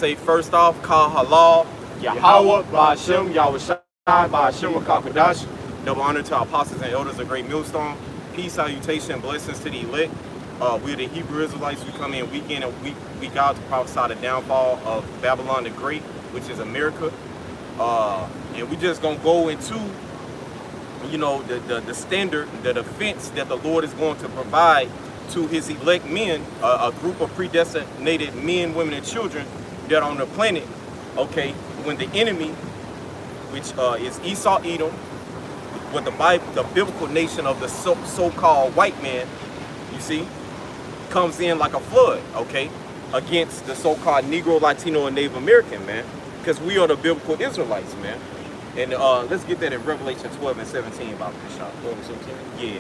say first off, Kal Halal, Yahweh, Ba'ashem, Yahweh Shai, Ba'ashem, Rakakadash. Double honor to our apostles and elders of Great Millstone. Peace, salutation, blessings to the elect. We're the Hebrew Israelites. We come in week in and week out to prophesy the downfall of Babylon the Great, which is America. And we just gonna go into, you know, the standard, the defense that the Lord is going to provide to his elect men, a group of predestinated men, women, and children that are on the planet, okay, when the enemy, which is Esau, Edom, with the biblical nation of the so-called white man, you see, comes in like a flood, okay, against the so-called Negro, Latino, and Native American, man, because we are the biblical Israelites, man. And let's get that in Revelation 12 and 17 about this, shot. 12 and 17? Yeah.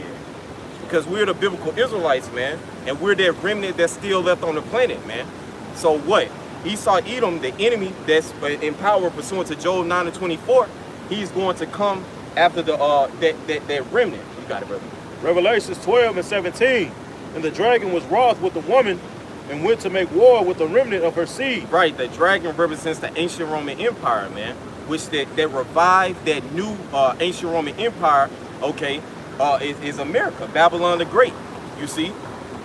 Because we're the biblical Israelites, man, and we're that remnant that's still left on the planet, man. So what? Esau, Edom, the enemy that's in power pursuant to Job 9 and 24, he's going to come after the that remnant. You got it, brother. Revelations 12 and 17. And the dragon was wroth with the woman and went to make war with the remnant of her seed. Right, the dragon represents the ancient Roman Empire, man, which that revived that new ancient Roman Empire, okay, is America, Babylon the Great, you see?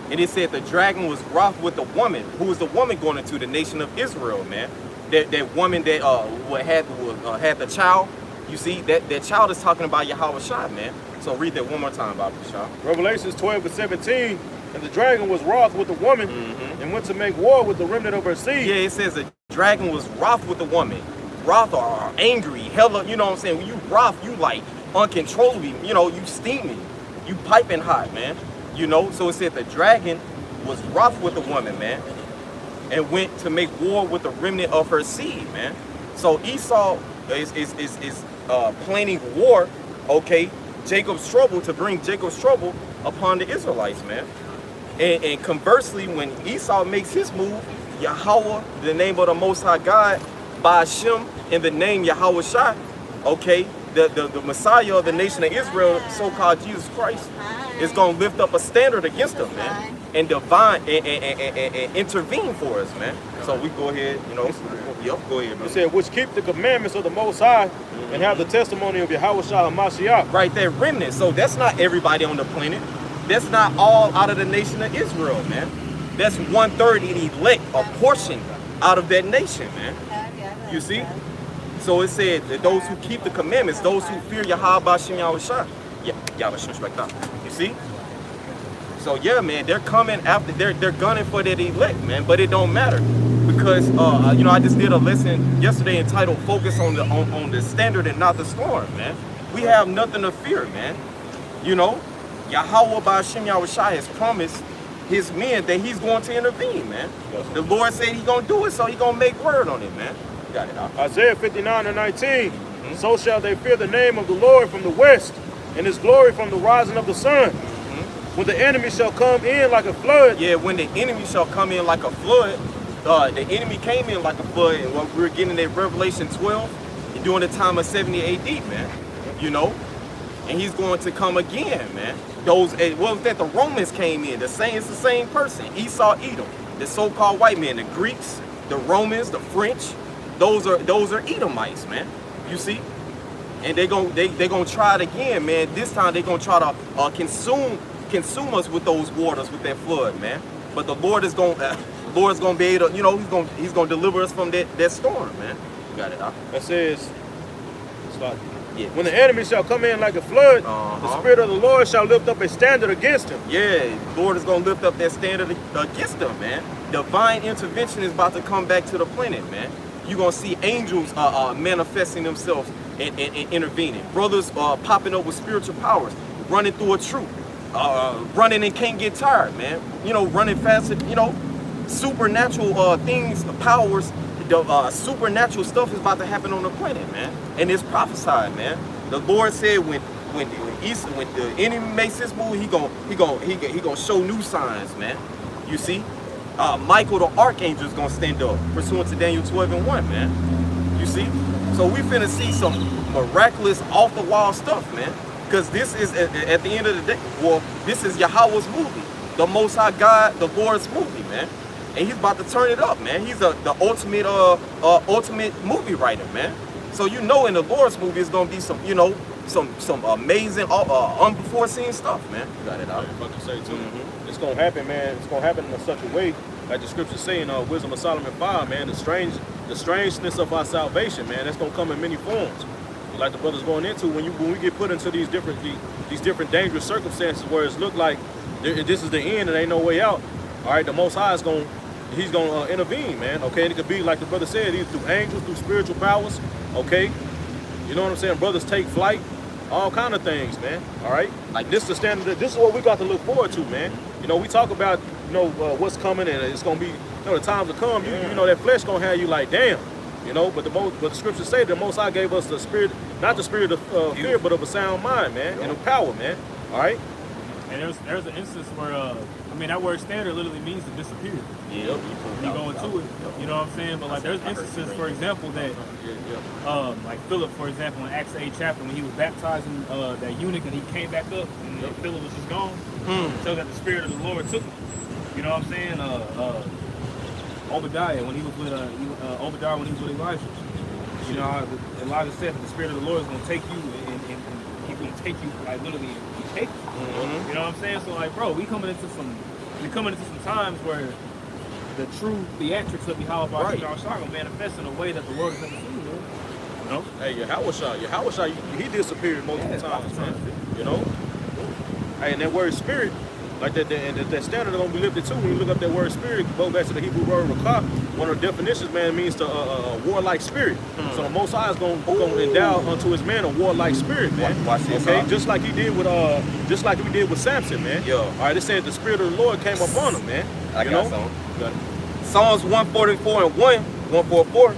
And it said the dragon was wroth with the woman. Who was the woman going into? The nation of Israel, man. That woman that had the child, you see? That child is talking about Yahweh Shai, man. So read that one more time, Baba Shah. Revelations 12 and 17. And the dragon was wroth with the woman and went to make war with the remnant of her seed. Yeah, it says the dragon was wroth with the woman. Wroth or angry, hella, you know what I'm saying? When you wroth, you like uncontrollably, you know, you steaming, you piping hot, man. You know, so it said the dragon was wroth with the woman, man, and went to make war with the remnant of her seed, man. So Esau is planning war, okay, Jacob's trouble, to bring Jacob's trouble upon the Israelites, man. And conversely, when Esau makes his move, Yahweh, the name of the Most High God, Ba'ashem, in the name Yahweh Shai, okay, the Messiah of the nation of Israel, so-called Jesus Christ, is going to lift up a standard against them, man, and and intervene for us, man. So we go ahead, you know, go ahead, bro. It said, which keep the commandments of the Most High and have the testimony of Yahweh Shai HaMashiach. Right, that remnant. So that's not everybody on the planet. That's not all out of the nation of Israel, man. That's 1/3 elect, a portion out of that nation, man. You see? So it said that those who keep the commandments, those who fear Yahweh Ba'ashem Yahweh Shai. Yeah, Yahweh Shai, right there. You see? So yeah, man, they're coming after, they're gunning for that elect, man, but it don't matter. Because you know, I just did a lesson yesterday entitled Focus on the Standard and Not the Storm, man. We have nothing to fear, man. You know? Yahweh Ba'ashem Yahweh Shai has promised his men that he's going to intervene, man. The Lord said he's going to do it, so he's going to make word on it, man. You got it, huh? Isaiah 59 and 19. So shall they fear the name of the Lord from the west, and his glory from the rising of the sun. When the enemy shall come in like a flood. Yeah, when the enemy shall come in like a flood. The enemy came in like a flood, and what we were getting in Revelation 12 during the time of 70 AD, man. You know? And he's going to come again, man. Those, what was that? The Romans came in. It's the same person. Esau, Edom, the so-called white men, the Greeks, the Romans, the French. Those are Edomites, man. You see, and they gonna try it again, man. This time they gonna try to consume us with those waters, with that flood, man. But the Lord is gonna be able to, you know, he's gonna deliver us from that storm, man. You got it, huh? That says, it's like, yeah. When the enemy shall come in like a flood, the Spirit of the Lord shall lift up a standard against him. Yeah, the Lord is going to lift up that standard against them, man. Divine intervention is about to come back to the planet, man. You're going to see angels manifesting themselves and intervening. Brothers popping up with spiritual powers, running through a troop, running and can't get tired, man. You know, running faster, you know, supernatural things, powers. The supernatural stuff is about to happen on the planet, man, and it's prophesied, man. The Lord said when the enemy makes his move, he gonna show new signs, man. You see, Michael the archangel is gonna stand up, pursuant to Daniel 12 and 1, man. You see, so we finna see some miraculous, off the wall stuff, man. Because this is at the end of the day, well, this is Yahweh's movie, the Most High God, the Lord's movie, man. and he's about to turn it up, man. He's the ultimate movie writer, man. So you know, in the Lord's movie, it's gonna be some, you know, some amazing, unforeseen stuff, man. You got it out. I'm about to say too. It's gonna happen, man. It's gonna happen in such a way, like the scripture saying, Wisdom of Solomon 5, man. The strangeness of our salvation, man. That's gonna come in many forms. Like the brother's going into, when we get put into these different dangerous circumstances where it's look like this is the end and ain't no way out. All right, the Most High is he's gonna intervene, man. Okay, and it could be like the brother said, either through angels, through spiritual powers. Okay, you know what I'm saying? Brothers take flight, all kind of things, man. All right, like this is the standard. This is what we got to look forward to, man. You know, we talk about what's coming and it's gonna be, the times to come. You know that flesh gonna have you like, damn. You know, but the scriptures say the Most High gave us the spirit, not the spirit of fear, but of a sound mind, man, and of power, man. All right. And there's an instance where that word standard literally means to disappear. Yeah. When you go into it, you know what I'm saying? But like there's instances, for example, that like Philip, for example, in Acts 8 chapter, when he was baptizing that eunuch and he came back up and Philip was just gone, so that the spirit of the Lord took him. You know what I'm saying? Obadiah when he was with Elijah. You know, Elijah said that the spirit of the Lord is going to take you and he's going to take you, like literally take you. You know what I'm saying? So like, bro, we coming into some times where the true theatrics of Yahweh are going to manifest in a way that the world has never seen. You know? Hey, Yahweh, he disappeared multiple times, man. You know? Hey, and that word spirit, like that standard is gonna be lifted too. When you look up that word spirit, go back to the Hebrew word rakah. One of the definitions, man, means to a warlike spirit. So the Most High is gonna endow unto his man a warlike spirit, man. Watch this, okay, just like we did with Samson, man. Yo. All right, it said the spirit of the Lord came upon him, man. I got some. Psalms 144 and 144.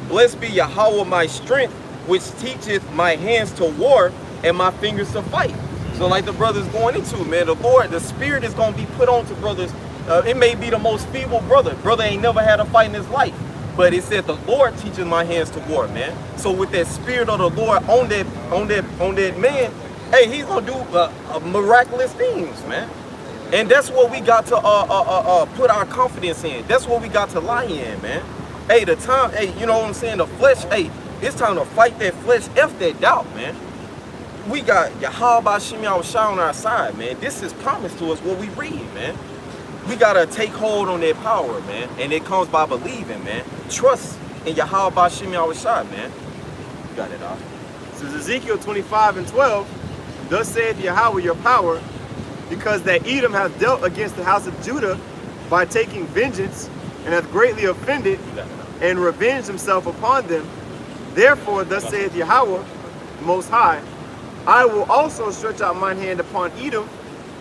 Blessed be Yahweh my strength, which teacheth my hands to war and my fingers to fight. So like the brothers going into, man, the Lord, the spirit is going to be put on to brothers. It may be the most feeble brother. Brother ain't never had a fight in his life. But it said the Lord teaches my hands to war, man. So with that spirit of the Lord on that man, hey, he's going to do miraculous things, man. And that's what we got to put our confidence in. That's what we got to lie in, man. Hey, you know what I'm saying? The flesh, hey, it's time to fight that flesh, F that doubt, man. We got Yahweh Shem Yahushua on our side, man. This is promised to us what we read, man. We gotta take hold on that power, man. And it comes by believing, man. Trust in Yahweh Shem Yahushua, man. You got it, off. This is Ezekiel 25 and 12. Thus saith Yahweh your power, because that Edom hath dealt against the house of Judah by taking vengeance, and hath greatly offended, and revenged himself upon them. Therefore, thus saith Yahweh, Most High, I will also stretch out mine hand upon Edom,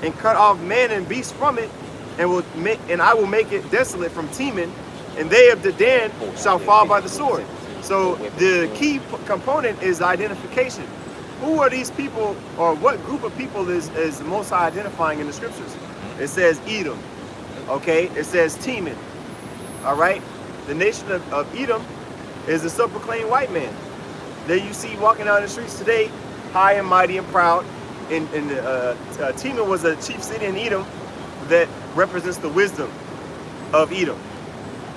and cut off man and beast from it, and I will make it desolate from Teman, and they of Dedan shall fall by the sword. So the key component is identification. Who are these people, or what group of people is the Most High identifying in the scriptures? It says Edom, okay? It says Teman, all right? The nation of Edom is the self-proclaimed white man. There you see walking down the streets today, high and mighty and proud. And Teman was a chief city in Edom that represents the wisdom of Edom.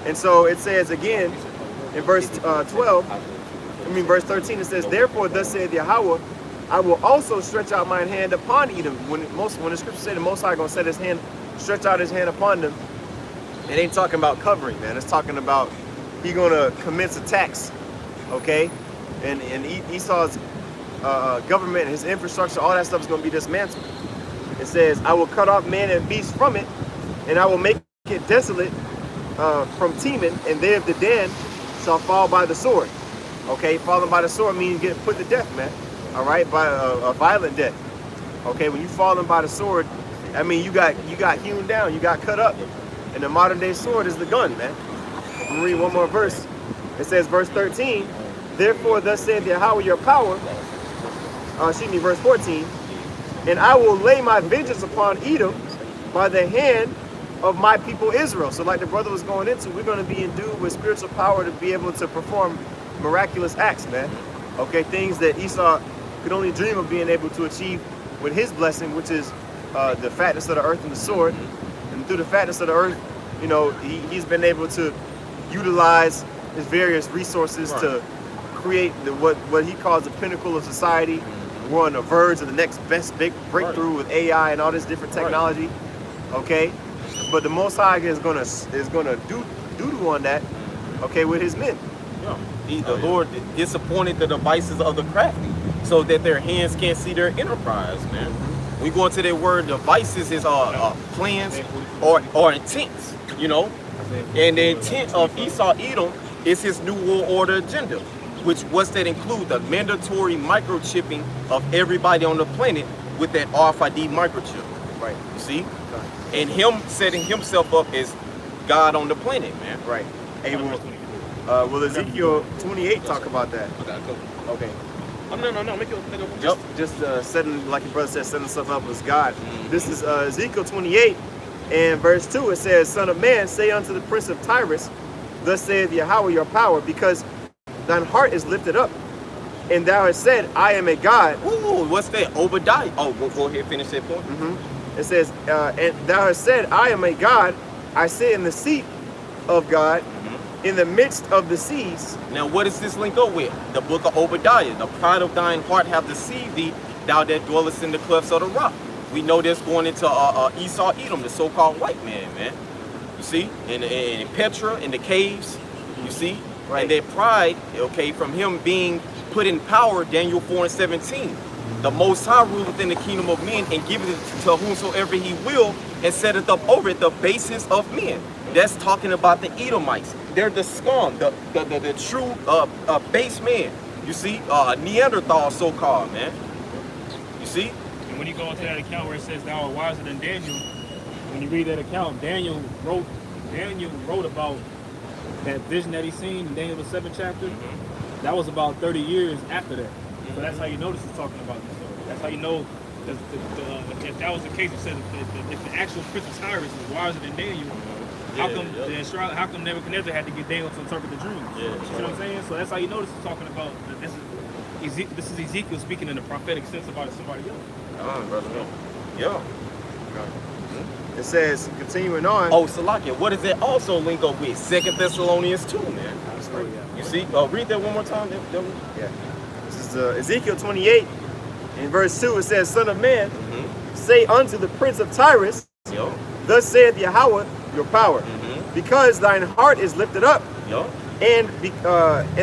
And so it says again in verse 13, it says, therefore thus saith Yahweh, I will also stretch out mine hand upon Edom. When the scripture said the Most High gonna set his hand, stretch out his hand upon them, it ain't talking about covering, man. It's talking about he gonna commence attacks, okay? And Esau's government, his infrastructure, all that stuff is going to be dismantled. It says, I will cut off man and beast from it, and I will make it desolate from Teman, and they of Dedan shall fall by the sword. Okay, falling by the sword means get put to death, man. All right, by a violent death. Okay, when you falling by the sword, I mean you got hewn down, you got cut up. And the modern day sword is the gun, man. I'm gonna read one more verse. It says, verse 13, therefore thus saith Yahweh your power, verse 14, and I will lay my vengeance upon Edom by the hand of my people Israel. So like the brother was going into, we're going to be endued with spiritual power to be able to perform miraculous acts, man. Okay, things that Esau could only dream of being able to achieve with his blessing, which is the fatness of the earth and the sword. And through the fatness of the earth you know, he's been able to utilize his various resources to create what he calls the pinnacle of society. We're on the verge of the next best big breakthrough with AI and all this different technology. Okay, but the Most High is gonna do on that. Okay, with his men. Yeah. The Lord disappointed the devices of the crafty, so that their hands can't see their enterprise, man. We go into that word devices is plans or intents, you know. And the intent of Esau Edom is his new world order agenda, which was that include the mandatory microchipping of everybody on the planet with that RFID microchip. Right. You see? And him setting himself up as God on the planet, man. Right. Hey, will Ezekiel 28 talk about that? Okay. No, make it. Just setting, like your brother said, setting himself up as God. This is Ezekiel 28 and verse 2. It says, Son of man, say unto the prince of Tyrus, thus saith Yahweh your power, because thine heart is lifted up, and thou hast said, I am a God. Ooh, what's that? Obadiah. Oh, go ahead, finish that point. It says, and thou hast said, I am a God. I sit in the seat of God, in the midst of the seas. Now, what does this link up with? The book of Obadiah. The pride of thine heart hath deceived thee, thou that dwellest in the clefts of the rock. We know this going into Esau Edom, the so-called white man. You see? In Petra, in the caves, you see? Right. And that pride, okay, from him being put in power, Daniel 4:17. The Most High ruleth in the kingdom of men and giveth it to whomsoever he will, and setteth up over it the basis of men. That's talking about the Edomites. They're the scum, the true base man. You see, Neanderthal so-called, man. You see? And when you go into that account where it says thou art wiser than Daniel, when you read that account, Daniel wrote about that vision that he seen in Daniel the 7th chapter. That was about 30 years after that. So that's how you know this is talking about this story. That's how you know if that was the case, it said if the actual Prince of Tyrus is wiser than Daniel, how come Nebuchadnezzar had to get Daniel to interpret the dreams? You know what I'm saying? So that's how you know this is talking about this is Ezekiel speaking in a prophetic sense about somebody else. Brother. Yeah. It says, continuing on. Oh, Salakia, what does that also link up with? 2 Thessalonians 2, man. You see? Read that one more time. Yeah. This is Ezekiel 28 in verse 2. It says, Son of man, say unto the prince of Tyrus, thus saith Yahweh your power, because thine heart is lifted up, and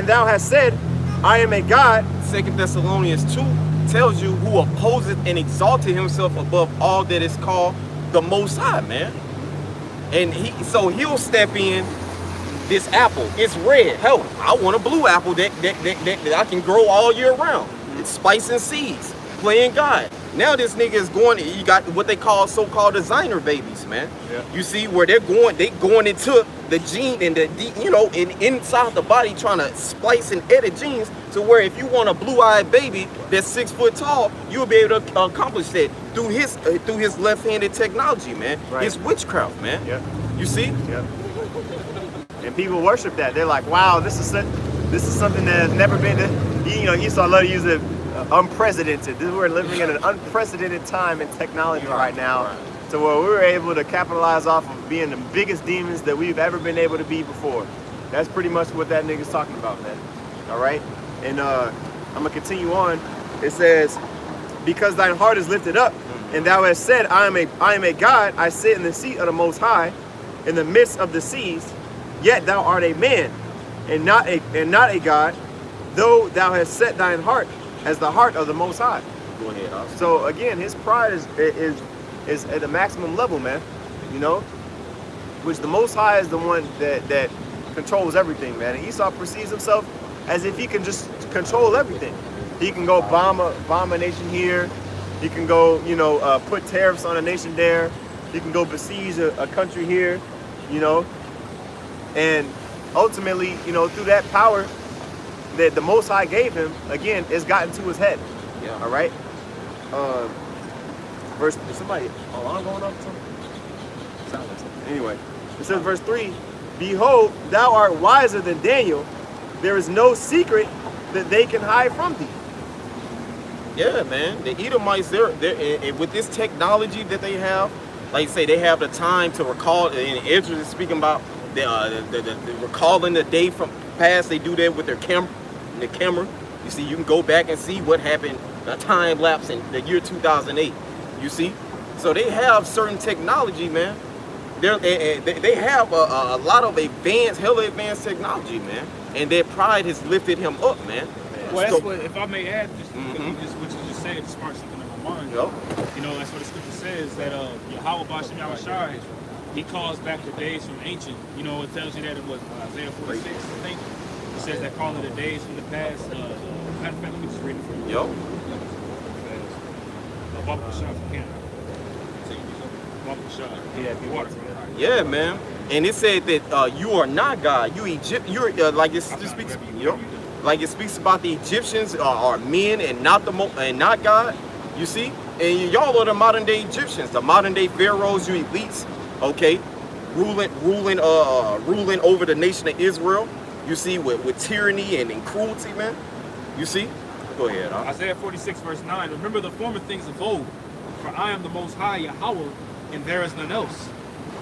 thou hast said, I am a God. 2 Thessalonians 2 tells you who opposeth and exalted himself above all that is called the Most High, man. And he'll step in. This apple, it's red. Hell, I want a blue apple that I can grow all year round. It's spicing seeds, playing God. Now this nigga is going, you got what they call so-called designer babies, man. Yeah. You see where they going into the gene and inside the body trying to splice and edit genes to where if you want a blue-eyed baby that's 6 foot tall, you'll be able to accomplish that through his left-handed technology, man. Right. It's witchcraft, man. Yeah. You see? Yeah. And people worship that. They're like, wow, this is something that has never been, Esau love to use it, unprecedented. We're living in an unprecedented time in technology right now, to where we're able to capitalize off of being the biggest demons that we've ever been able to be before. That's pretty much what that nigga's talking about, man. All right? And I'm going to continue on. It says, because thine heart is lifted up, and thou hast said, I am a God, I sit in the seat of the Most High, in the midst of the seas. Yet thou art a man, and not a God, though thou hast set thine heart as the heart of the Most High. Go ahead, Austin. So again, his pride is at the maximum level, man. You know, which the Most High is the one that controls everything, man. And Esau perceives himself as if he can just control everything. He can go bomb a nation here. He can go, put tariffs on a nation there. He can go besiege a country here, And ultimately, through that power that the Most High gave him, again, it's gotten to his head. Yeah. All right. Verse. Is somebody alarm going off? Something. Anyway, it says verse 3. Behold, thou art wiser than Daniel. There is no secret that they can hide from thee. Yeah, man. The Edomites, they're with this technology that they have, like I say, they have the time to recall. And Ezra is speaking about the recalling the day from past. They do that with their camera. You see, you can go back and see what happened, a time lapse in the year 2008. You see, so they have certain technology, man. They have a lot of hella advanced technology, man. And their pride has lifted him up, man. Well, that's what, if I may add, just what you just said, it sparked something in my mind. Yep. You know, that's what the scripture says, that Yahweh B'Shem Yahushai, he calls back the days from ancient. You know, it tells you that it was Isaiah 46, I think. It says that calling the days from the past. Matter of fact, let me just read it for you. Yep. Yeah, man. And it said that you are not God. You're like it speaks. Yep. Like it speaks about the Egyptians are men and not not God. You see, and y'all are the modern day Egyptians, the modern day pharaohs, you elites. Okay, ruling over the nation of Israel. You see, with tyranny and cruelty, man. You see. Go ahead. Huh? Isaiah 46 verse 9. Remember the former things of old, for I am the Most High Yahweh, and there is none else.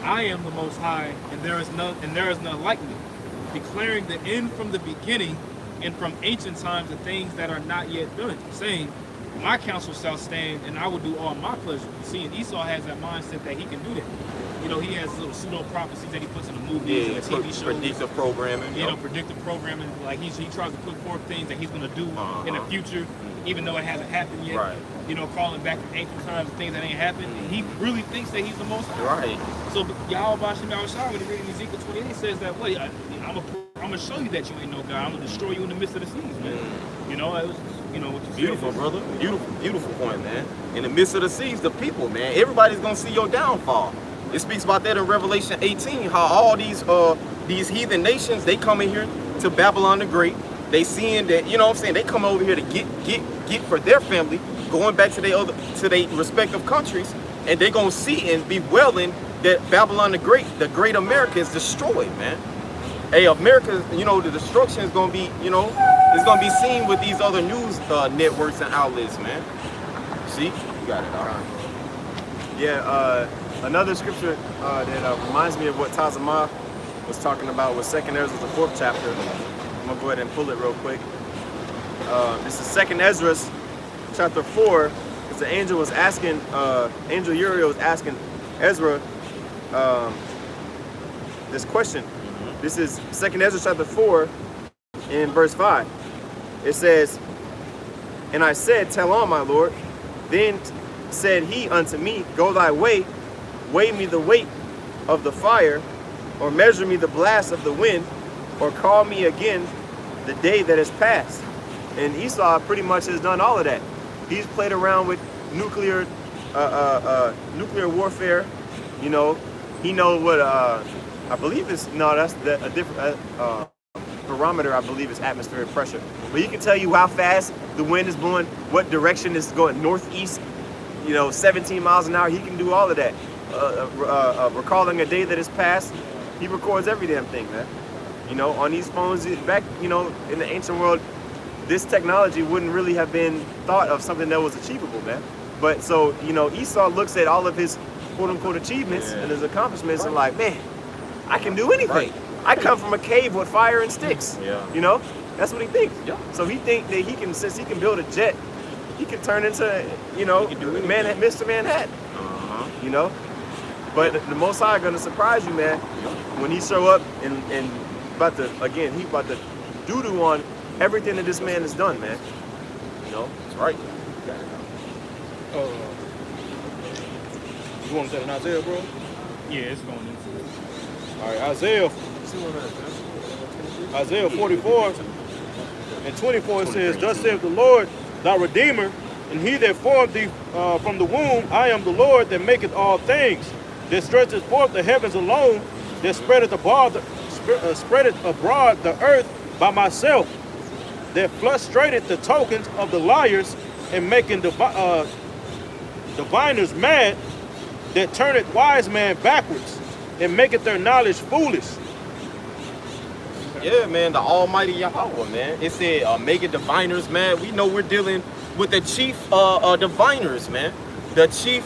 I am the Most High, and there is none like me, declaring the end from the beginning, and from ancient times the things that are not yet done, saying, my counsel shall stand, and I will do all my pleasure. See, and Esau has that mindset that he can do that. You know, he has little pseudo prophecies that he puts in the movies and the TV shows. Predictive programming. You know, predictive programming. Like he tries to put forth things that he's going to do in the future, even though it hasn't happened yet. Right. You know, calling back from ancient times things that ain't happened. He really thinks that he's the Most High. Right. So Yahweh B'Shem Yahushai, when you read in Ezekiel 28, says that, wait, I'm gonna show you that you ain't no God. I'm gonna destroy you in the midst of the seas, man. You know, it was, you know, what you beautiful, brother. Beautiful point, man. In the midst of the seas, the people, man, everybody's gonna see your downfall. It speaks about that in Revelation 18, how all these heathen nations, they come in here to Babylon the Great. They seeing that, you know what I'm saying, they come over here to get for their family, going back to their respective countries, and they're gonna see and be welling that Babylon the great America is destroyed, man. Hey, America, you know, the destruction is gonna be, you know, it's gonna be seen with these other news networks and outlets, man. See, you got it. All right. Yeah. Another scripture that reminds me of what Tazamah was talking about was 2nd Ezra, the 4th chapter. I'm gonna go ahead and pull it real quick. This is 2nd Ezra, chapter 4, because the angel was asking, Angel Uriel was asking Ezra this question. This is 2nd Ezra, chapter 4, in verse 5. It says, and I said, tell on, my Lord. Then said he unto me, go thy way, weigh me the weight of the fire, or measure me the blast of the wind, or call me again the day that is past. And Esau pretty much has done all of that. He's played around with nuclear warfare. You know, he knows what I believe is that's a different barometer. I believe is atmospheric pressure. But he can tell you how fast the wind is blowing, what direction it's going, northeast. You know, 17 miles an hour. He can do all of that. Recalling a day that is past, he records every damn thing, man. You know, on these phones, back, you know, in the ancient world, this technology wouldn't really have been thought of something that was achievable, man. But so, you know, Esau looks at all of his quote-unquote achievements and his accomplishments and like, man, I can do anything. I come from a cave with fire and sticks. You know, that's what he thinks. So he thinks that he can, since he can build a jet, he can turn into, you know, Mr. Manhattan. You know, but the Most High gonna surprise you, man, when he show up and he about to doo-doo on everything that this man has done, man. You know, it's right. You want to say in Isaiah, bro? Yeah, it's going into it. All right, Isaiah 44 and 24, it says, thus saith the Lord, thy Redeemer, and he that formed thee from the womb, I am the Lord that maketh all things, that stretcheth forth the heavens alone, that spreadeth abroad the earth by myself, that frustrateth the tokens of the liars, and making diviners mad, that turneth wise men backwards, and maketh their knowledge foolish. Yeah, man, the Almighty Yahweh, man. It said, making diviners mad. We know we're dealing with the chief diviners, man. The chief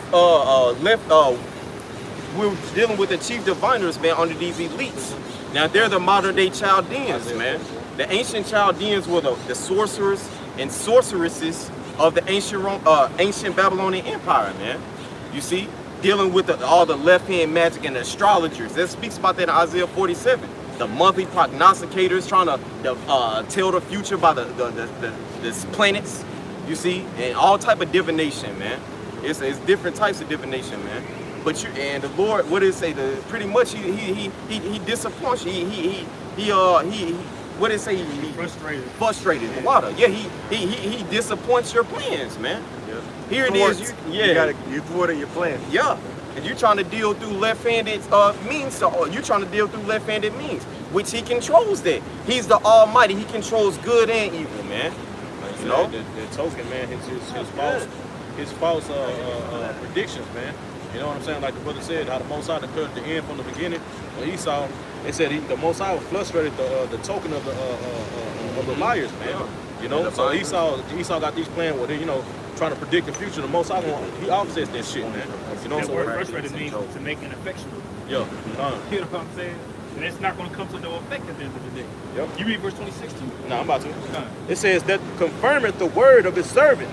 we're dealing with the chief diviners, man, under these elites. Now they're the modern day Chaldeans, man. The ancient Chaldeans were the sorcerers and sorceresses of the ancient Babylonian Empire, man. You see, dealing with all the left-hand magic and the astrologers. That speaks about that in Isaiah 47. The monthly prognosticators trying to tell the future by the planets. You see, and all type of divination, man. It's different types of divination, man. But and the Lord, what did it say? Pretty much he disappoints you. He what did it say? He frustrated the water. Yeah, he disappoints your plans, man. Yeah. Here it is. You thwarted your plan. Yeah. And you're trying to deal through left-handed means, so you're trying to deal through left-handed means, which he controls that. He's the Almighty. He controls good and evil, man. You know, the token, man, his false predictions, man. You know what I'm saying? Like the brother said, how the Most High declared the end from the beginning. When Esau, they said the Most High frustrated the token of the liars, man. You know, so Esau got these plans where they, you know, trying to predict the future. The Most High, he offsets that shit, man. You know, that so word frustrated means to make ineffectual. Yeah. You know what I'm saying? And it's not going to come to no effect at the end of the day. Yep. You read verse 26 too. No, I'm about to. It says that confirmeth the word of his servant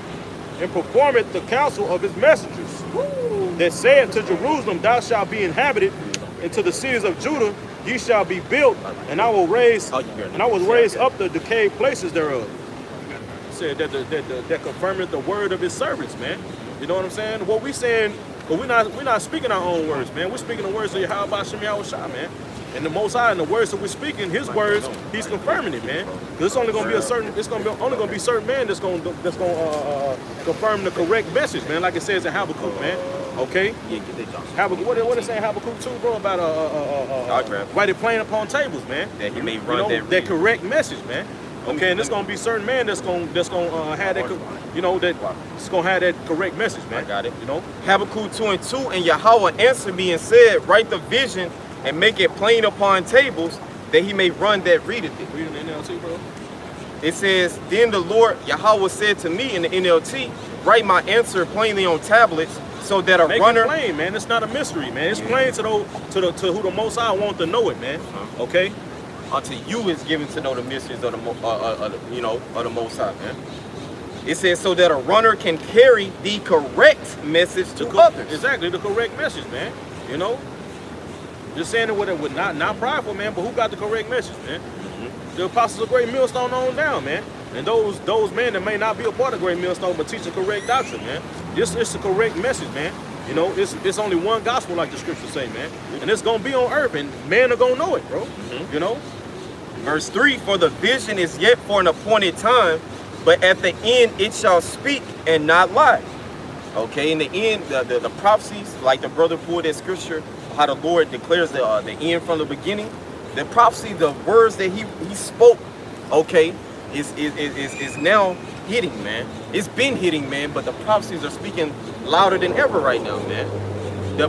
and performeth the counsel of his messengers. Woo. That saith to Jerusalem, thou shalt be inhabited, and to the cities of Judah, ye shall be built, and I will raise up the decayed places thereof. It said that confirmeth the word of his servants, man. You know what I'm saying? What we saying, but we're not speaking our own words, man. We're speaking the words of Yahweh Shem Yahushua, man. And the Most High, and the words that we're speaking, his words, he's confirming it, man. Because it's only going to be only going to be certain man that's going to confirm the correct message, man. Like it says in Habakkuk, man. Okay. Habakkuk, what it say in Habakkuk 2, bro? About write it plain upon tables, man. That he may run that correct message, man. Okay, and there's gonna be certain man that's gonna have that, you know, that's gonna have that correct message, man. I got it. You know, Habakkuk 2:2, and Yahweh answered me and said, write the vision and make it plain upon tables, that he may run that readeth it. Read it in the NLT, bro. It says, then the Lord Yahweh said to me in the NLT, write my answer plainly on tablets, so that a Make runner. it plain, man. It's not a mystery, man. It's plain to who the Most High want to know it, man. Okay. Unto you is given to know the mysteries of the Most High, man. It says so that a runner can carry the correct message to others. Exactly, the correct message, man. You know, just saying it with not prideful, man. But who got the correct message, man? The apostles of Great Millstone on down, man. And those men that may not be a part of Great Millstone but teach the correct doctrine, man. It's the correct message, man. You know, it's only one gospel, like the scriptures say, man. And it's gonna be on earth, and men are gonna know it, bro. You know. Verse 3, for the vision is yet for an appointed time, but at the end it shall speak and not lie. Okay, in the end, the prophecies, like the brother pulled that scripture, how the Lord declares the end from the beginning. The prophecy, the words that he spoke, okay, is now hitting, man. It's been hitting, man, but the prophecies are speaking louder than ever right now, man. The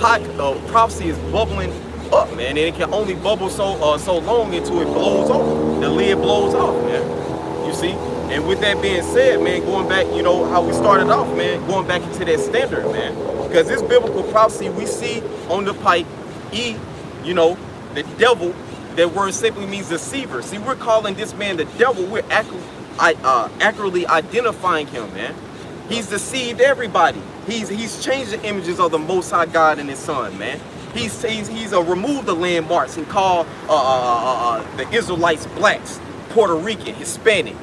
pot of prophecy is bubbling up, man, and it can only bubble so long until it blows off. The lid blows off, man. You see? And with that being said, man, going back, you know, how we started off, man, going back into that standard, man. Because this biblical prophecy we see on the pipe, you know, the devil, that word simply means deceiver. See, we're calling this man the devil. We're accurately identifying him, man. He's deceived everybody. He's changed the images of the Most High God and his Son, man. He's removed the landmarks and called the Israelites blacks, Puerto Rican, Hispanic,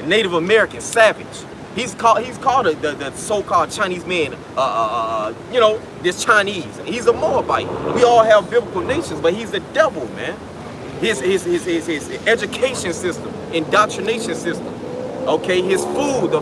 Native American, savage. He's called the so-called Chinese man, you know, this Chinese. He's a Moabite. We all have biblical nations, but he's the devil, man. His education system, indoctrination system, okay, his food,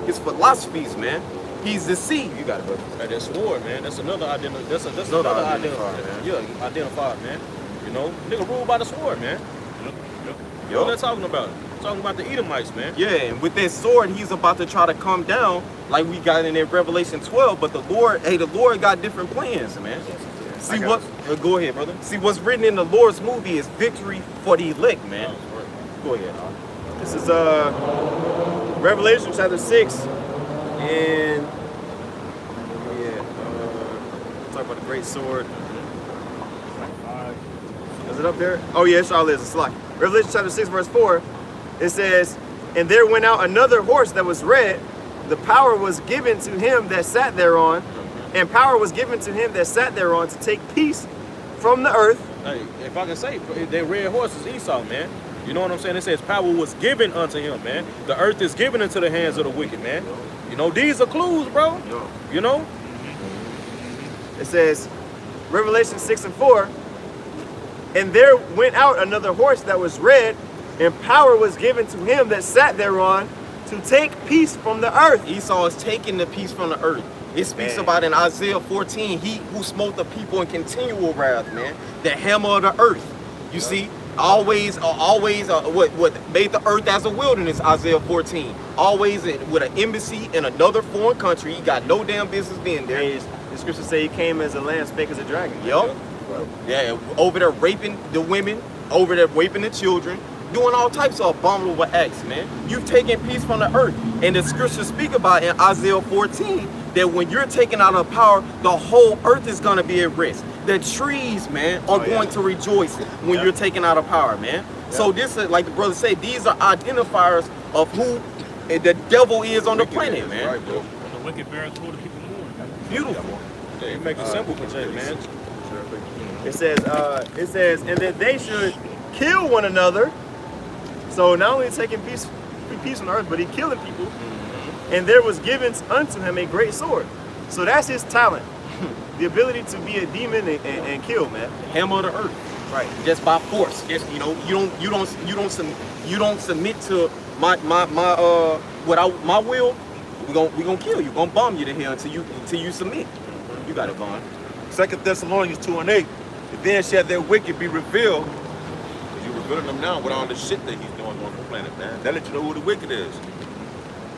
his philosophies, man. He's deceived. You got it, brother. That sword, man. That's another identity. That's another identifier, man. Yeah, identified, man. You know, nigga ruled by the sword, man. What are they talking about? Talking about the Edomites, man. Yeah, and with that sword, he's about to try to come down, like we got in Revelation 12. But the Lord got different plans, man. See what? Go ahead, brother. See, what's written in the Lord's movie is victory for the elect, man. Go ahead. This is Revelation chapter 6, and talk about the great sword. Like 5. Is it up there? Oh yeah, it all is. It's like Revelation chapter 6, verse 4. It says, and there went out another horse that was red. The power was given to him that sat thereon, and power was given to him that sat thereon to take peace from the earth. Hey, if I can say, that red horse is Esau, man. You know what I'm saying? It says power was given unto him, man. The earth is given into the hands of the wicked, man. You know, these are clues, bro. You know? It says, Revelation 6 and 4, and there went out another horse that was red, and power was given to him that sat thereon to take peace from the earth. Esau is taking the peace from the earth. It speaks about in Isaiah 14, he who smote the people in continual wrath, man. The hammer of the earth. You see, always what made the earth as a wilderness, Isaiah 14. Always with an embassy in another foreign country. He got no damn business being there. The scriptures say he came as a lamb, spake as a dragon. Yup. Yeah, over there raping the women, over there raping the children, doing all types of abominable acts, man. You've taken peace from the earth. And the scriptures speak about in Isaiah 14 that when you're taken out of power, the whole earth is going to be at rest. The trees, man, are going to rejoice when you're taken out of power, man. So this is, like the brother said, these are identifiers of who the devil is on the planet, man. Right, bro. The wicked bearers who the people mourn. Beautiful. Yeah, it makes it simple for Jay, man. It says, and that they should kill one another. So not only taking peace on earth, but he killing people. And there was given unto him a great sword. So that's his talent. The ability to be a demon and kill, man. Hammer of the earth. Right. Just by force. Just, you know, you don't submit to my will. We gonna kill you. Gonna bomb you to hell until you submit. You got it, Vaughn. 2 Thessalonians 2 and 8. Then shall their wicked be revealed. Because you're revealing them now with all the shit that he's doing on the planet, man. That let you know who the wicked is.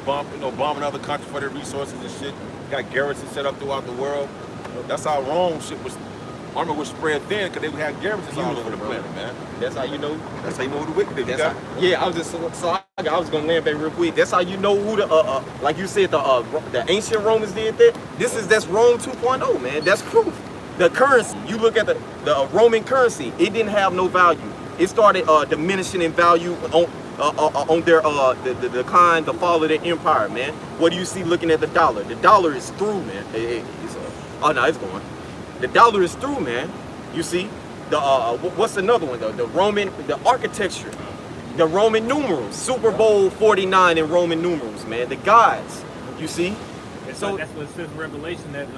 Bombing other countries for their resources and shit. Got garrisons set up throughout the world. That's how Rome shit was. Armor was spread thin because they had garrisons all over the planet, man. That's how you know. That's how you know who the wicked is. I was gonna land back real quick. That's how you know who the like you said the ancient Romans did that. That's Rome 2.0, man. That's proof. The currency. You look at the Roman currency. It didn't have no value. It started diminishing in value on their the decline, the fall of their empire, man. What do you see looking at the dollar? The dollar is through, man. It's going. The dollar is through, man. You see, the what's another one though? The architecture, the Roman numerals, Super Bowl 49 in Roman numerals, man. The gods, you see. So that's what it says in Revelation that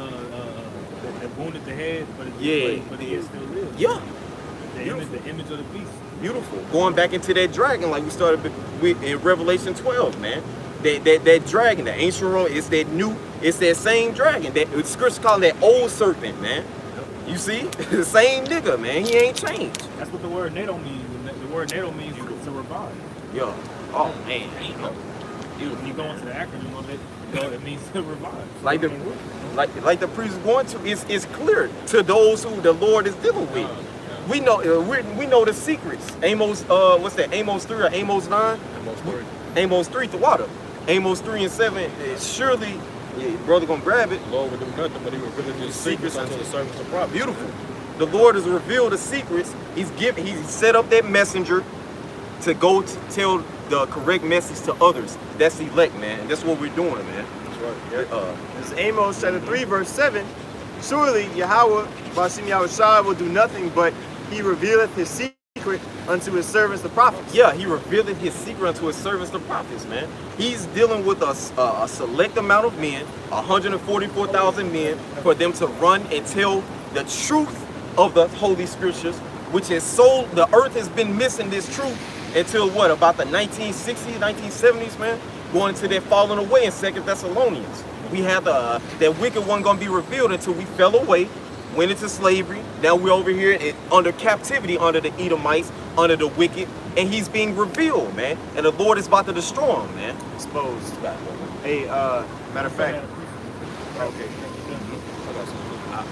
wounded the head, but it still lives. Yeah. The image of the beast. Beautiful. Going back into that dragon, like we started with in Revelation 12, man. That dragon, the ancient Rome, it's that same dragon. That scripture calling that old serpent, man. You see, the same nigga, man. He ain't changed. That's what the word NATO means. The word NATO means to revive. Yeah. Oh man. When you go into the acronym of it, it means to revive. Like the priest is going to, it's clear to those who the Lord is dealing with. We know the secrets. Amos, what's that? Amos 3 or Amos 9? Amos 3 to water. Amos 3 and 7. Surely, brother gonna grab it. The Lord would do nothing, but he revealed his secrets unto the servants of prophets. Beautiful. The Lord has revealed the secrets. He's set up that messenger to go to tell the correct message to others. That's elect, man. That's what we're doing, man. That's right. This is Amos chapter 3, verse 7. Surely Yahweh, Bashim Yahushua, will do nothing, but he revealeth his secret unto his servants, the prophets. Yeah, he revealed his secret unto his servants, the prophets, man. He's dealing with a select amount of men, 144,000 men, for them to run and tell the truth of the Holy Scriptures, which is so, the earth has been missing this truth until what, about the 1960s, 1970s, man? Going into that falling away in 2 Thessalonians. We had that wicked one gonna be revealed until we fell away, went into slavery. Now we're over here under captivity under the Edomites, under the wicked, and he's being revealed, man. And the Lord is about to destroy him, man. Exposed. Hey, matter of fact. Okay.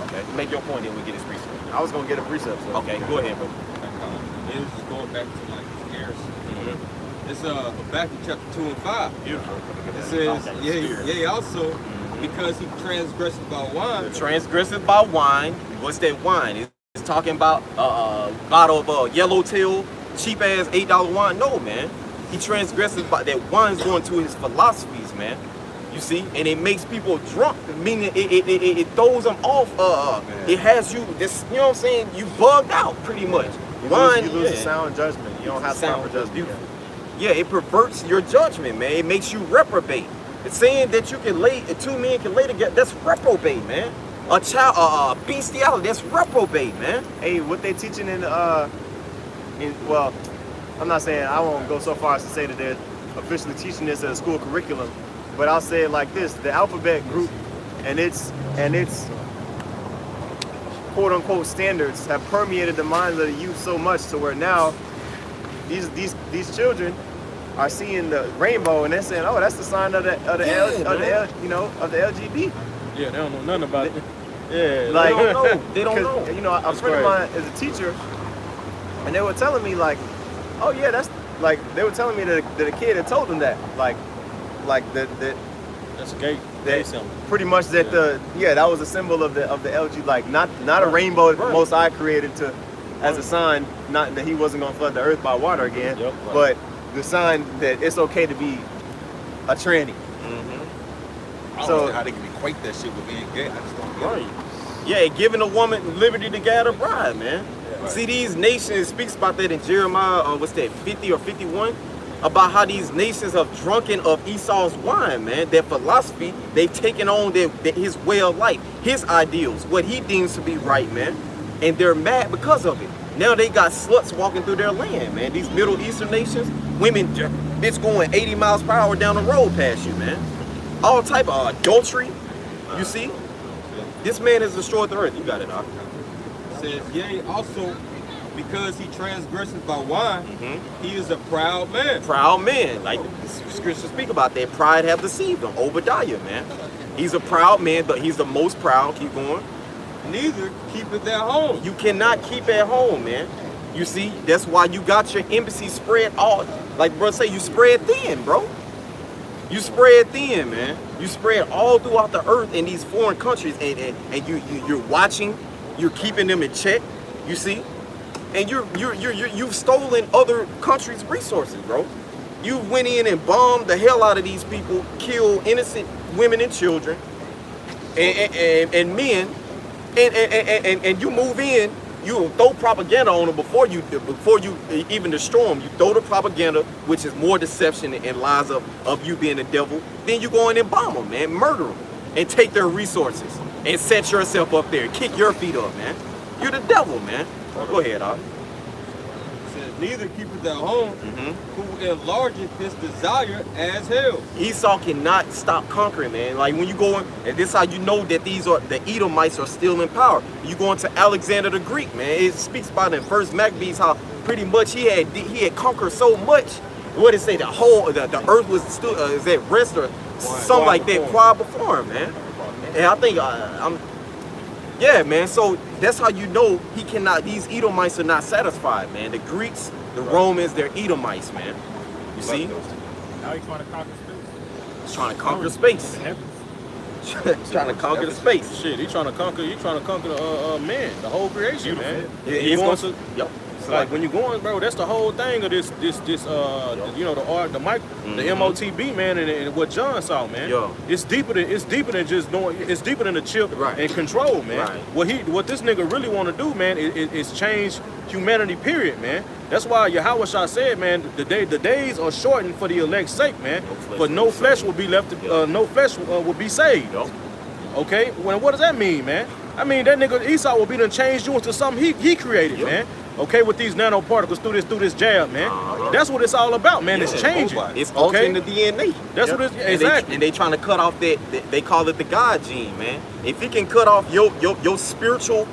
Okay. Make your point, then we get his precept. I was gonna get a precept. So. Okay, go ahead, bro. This is going back to like scarce. It's back to chapter 2 and 5. Beautiful. It says, yea, also because he transgressed by wine. Transgressive by wine. What's that wine? It's talking about bottle of yellowtail, cheap ass $8 wine. No, man. He transgresses by that wine's going to his philosophies, man. You see, and it makes people drunk, meaning it throws them off. It has you, this, you know what I'm saying? You bugged out pretty much. Wine, you lose the sound judgment. You don't have sound judgment. Yeah, it perverts your judgment, man. It makes you reprobate. It's saying that you can lay, two men can lay together. That's reprobate, man. A child, bestiality. That's reprobate, man. Hey, what they teaching well, I'm not saying, I won't go so far as to say that they're officially teaching this as a school curriculum, but I'll say it like this: the alphabet group and its quote unquote standards have permeated the minds of the youth so much to where now these children are seeing the rainbow and they're saying, oh, that's the sign of the LGBT. Yeah, they don't know nothing about it. Yeah, Like, they don't know. You know, a friend of mine is a teacher, and they were telling me like, oh yeah, that's like, they were telling me that a kid had told them that, like that that's a gay symbol. pretty much that that was a symbol of the LG, like not a rainbow that the Most High created to as a sign, not that he wasn't gonna flood the earth by water again, but the sign that it's okay to be a tranny. I don't know how they can equate that shit with being gay. I just don't get it. Yeah, giving a woman liberty to guide her bride, man. Right. See, these nations, speaks about that in Jeremiah, 50 or 51, about how these nations have drunken of Esau's wine, man. Their philosophy, they've taken on his way of life, his ideals, what he deems to be right, man. And they're mad because of it. Now they got sluts walking through their land, man. These Middle Eastern nations, women, bitch going 80 miles per hour down the road past you, man. All type of adultery, you see? This man has destroyed the earth. You got it, Doc. Says, yea, also because he transgresses by wine, he is a proud man. Proud man, like the scriptures speak about that. Pride have deceived him. Obadiah, man. He's a proud man, but he's the most proud. Keep going. Neither keepeth at home. You cannot keep at home, man. You see, that's why you got your embassy spread all, like bro say, you spread thin, bro. You spread thin, man. You spread all throughout the earth in these foreign countries, and you're watching, you're keeping them in check. You see, and you've stolen other countries' resources, bro. You went in and bombed the hell out of these people, killed innocent women and children, and men, and you move in. You throw propaganda on them before you even destroy them. You throw the propaganda, which is more deception and lies of you being the devil. Then you go in and bomb them, man, murder them, and take their resources and set yourself up there, kick your feet up, man. You're the devil, man. Go ahead, Doc. Says, neither keepeth at home, who enlargeth his desire as hell. Esau cannot stop conquering, man. Like when you go in, and this is how you know that the Edomites are still in power. You go into Alexander the Greek, man. It speaks about in First Maccabees how pretty much he had conquered so much. What did it say? The earth was still is at rest or something like that, quiet before him, man. And I think yeah, man. So that's how you know he cannot. These Edomites are not satisfied, man. The Greeks, the Romans, they're Edomites, man. You see? Now he's trying to conquer space. He's trying to conquer space. Trying to conquer the space. Shit, he's trying to conquer the man, the whole creation, man. He's going to. Yep. Like when you're going, bro, that's the whole thing of this you know, the MOTB, man, and what John saw, man. Yeah. It's deeper than just knowing. It's deeper than the chip and control, man. Right. What this nigga really want to do, man, is change humanity. Period, man. That's why Yahweh Shah said, man, the days are shortened for the elect's sake, man. But no flesh will be left. No flesh will be saved. Yep. Okay. Well, what does that mean, man? I mean that nigga Esau will be done changed you into something he created, man. Okay, with these nanoparticles through this jab, man. That's what it's all about, man. It's changing. It's altering the DNA. That's what it's exactly. And they trying to cut off that they call it the God gene, man. If he can cut off your spiritual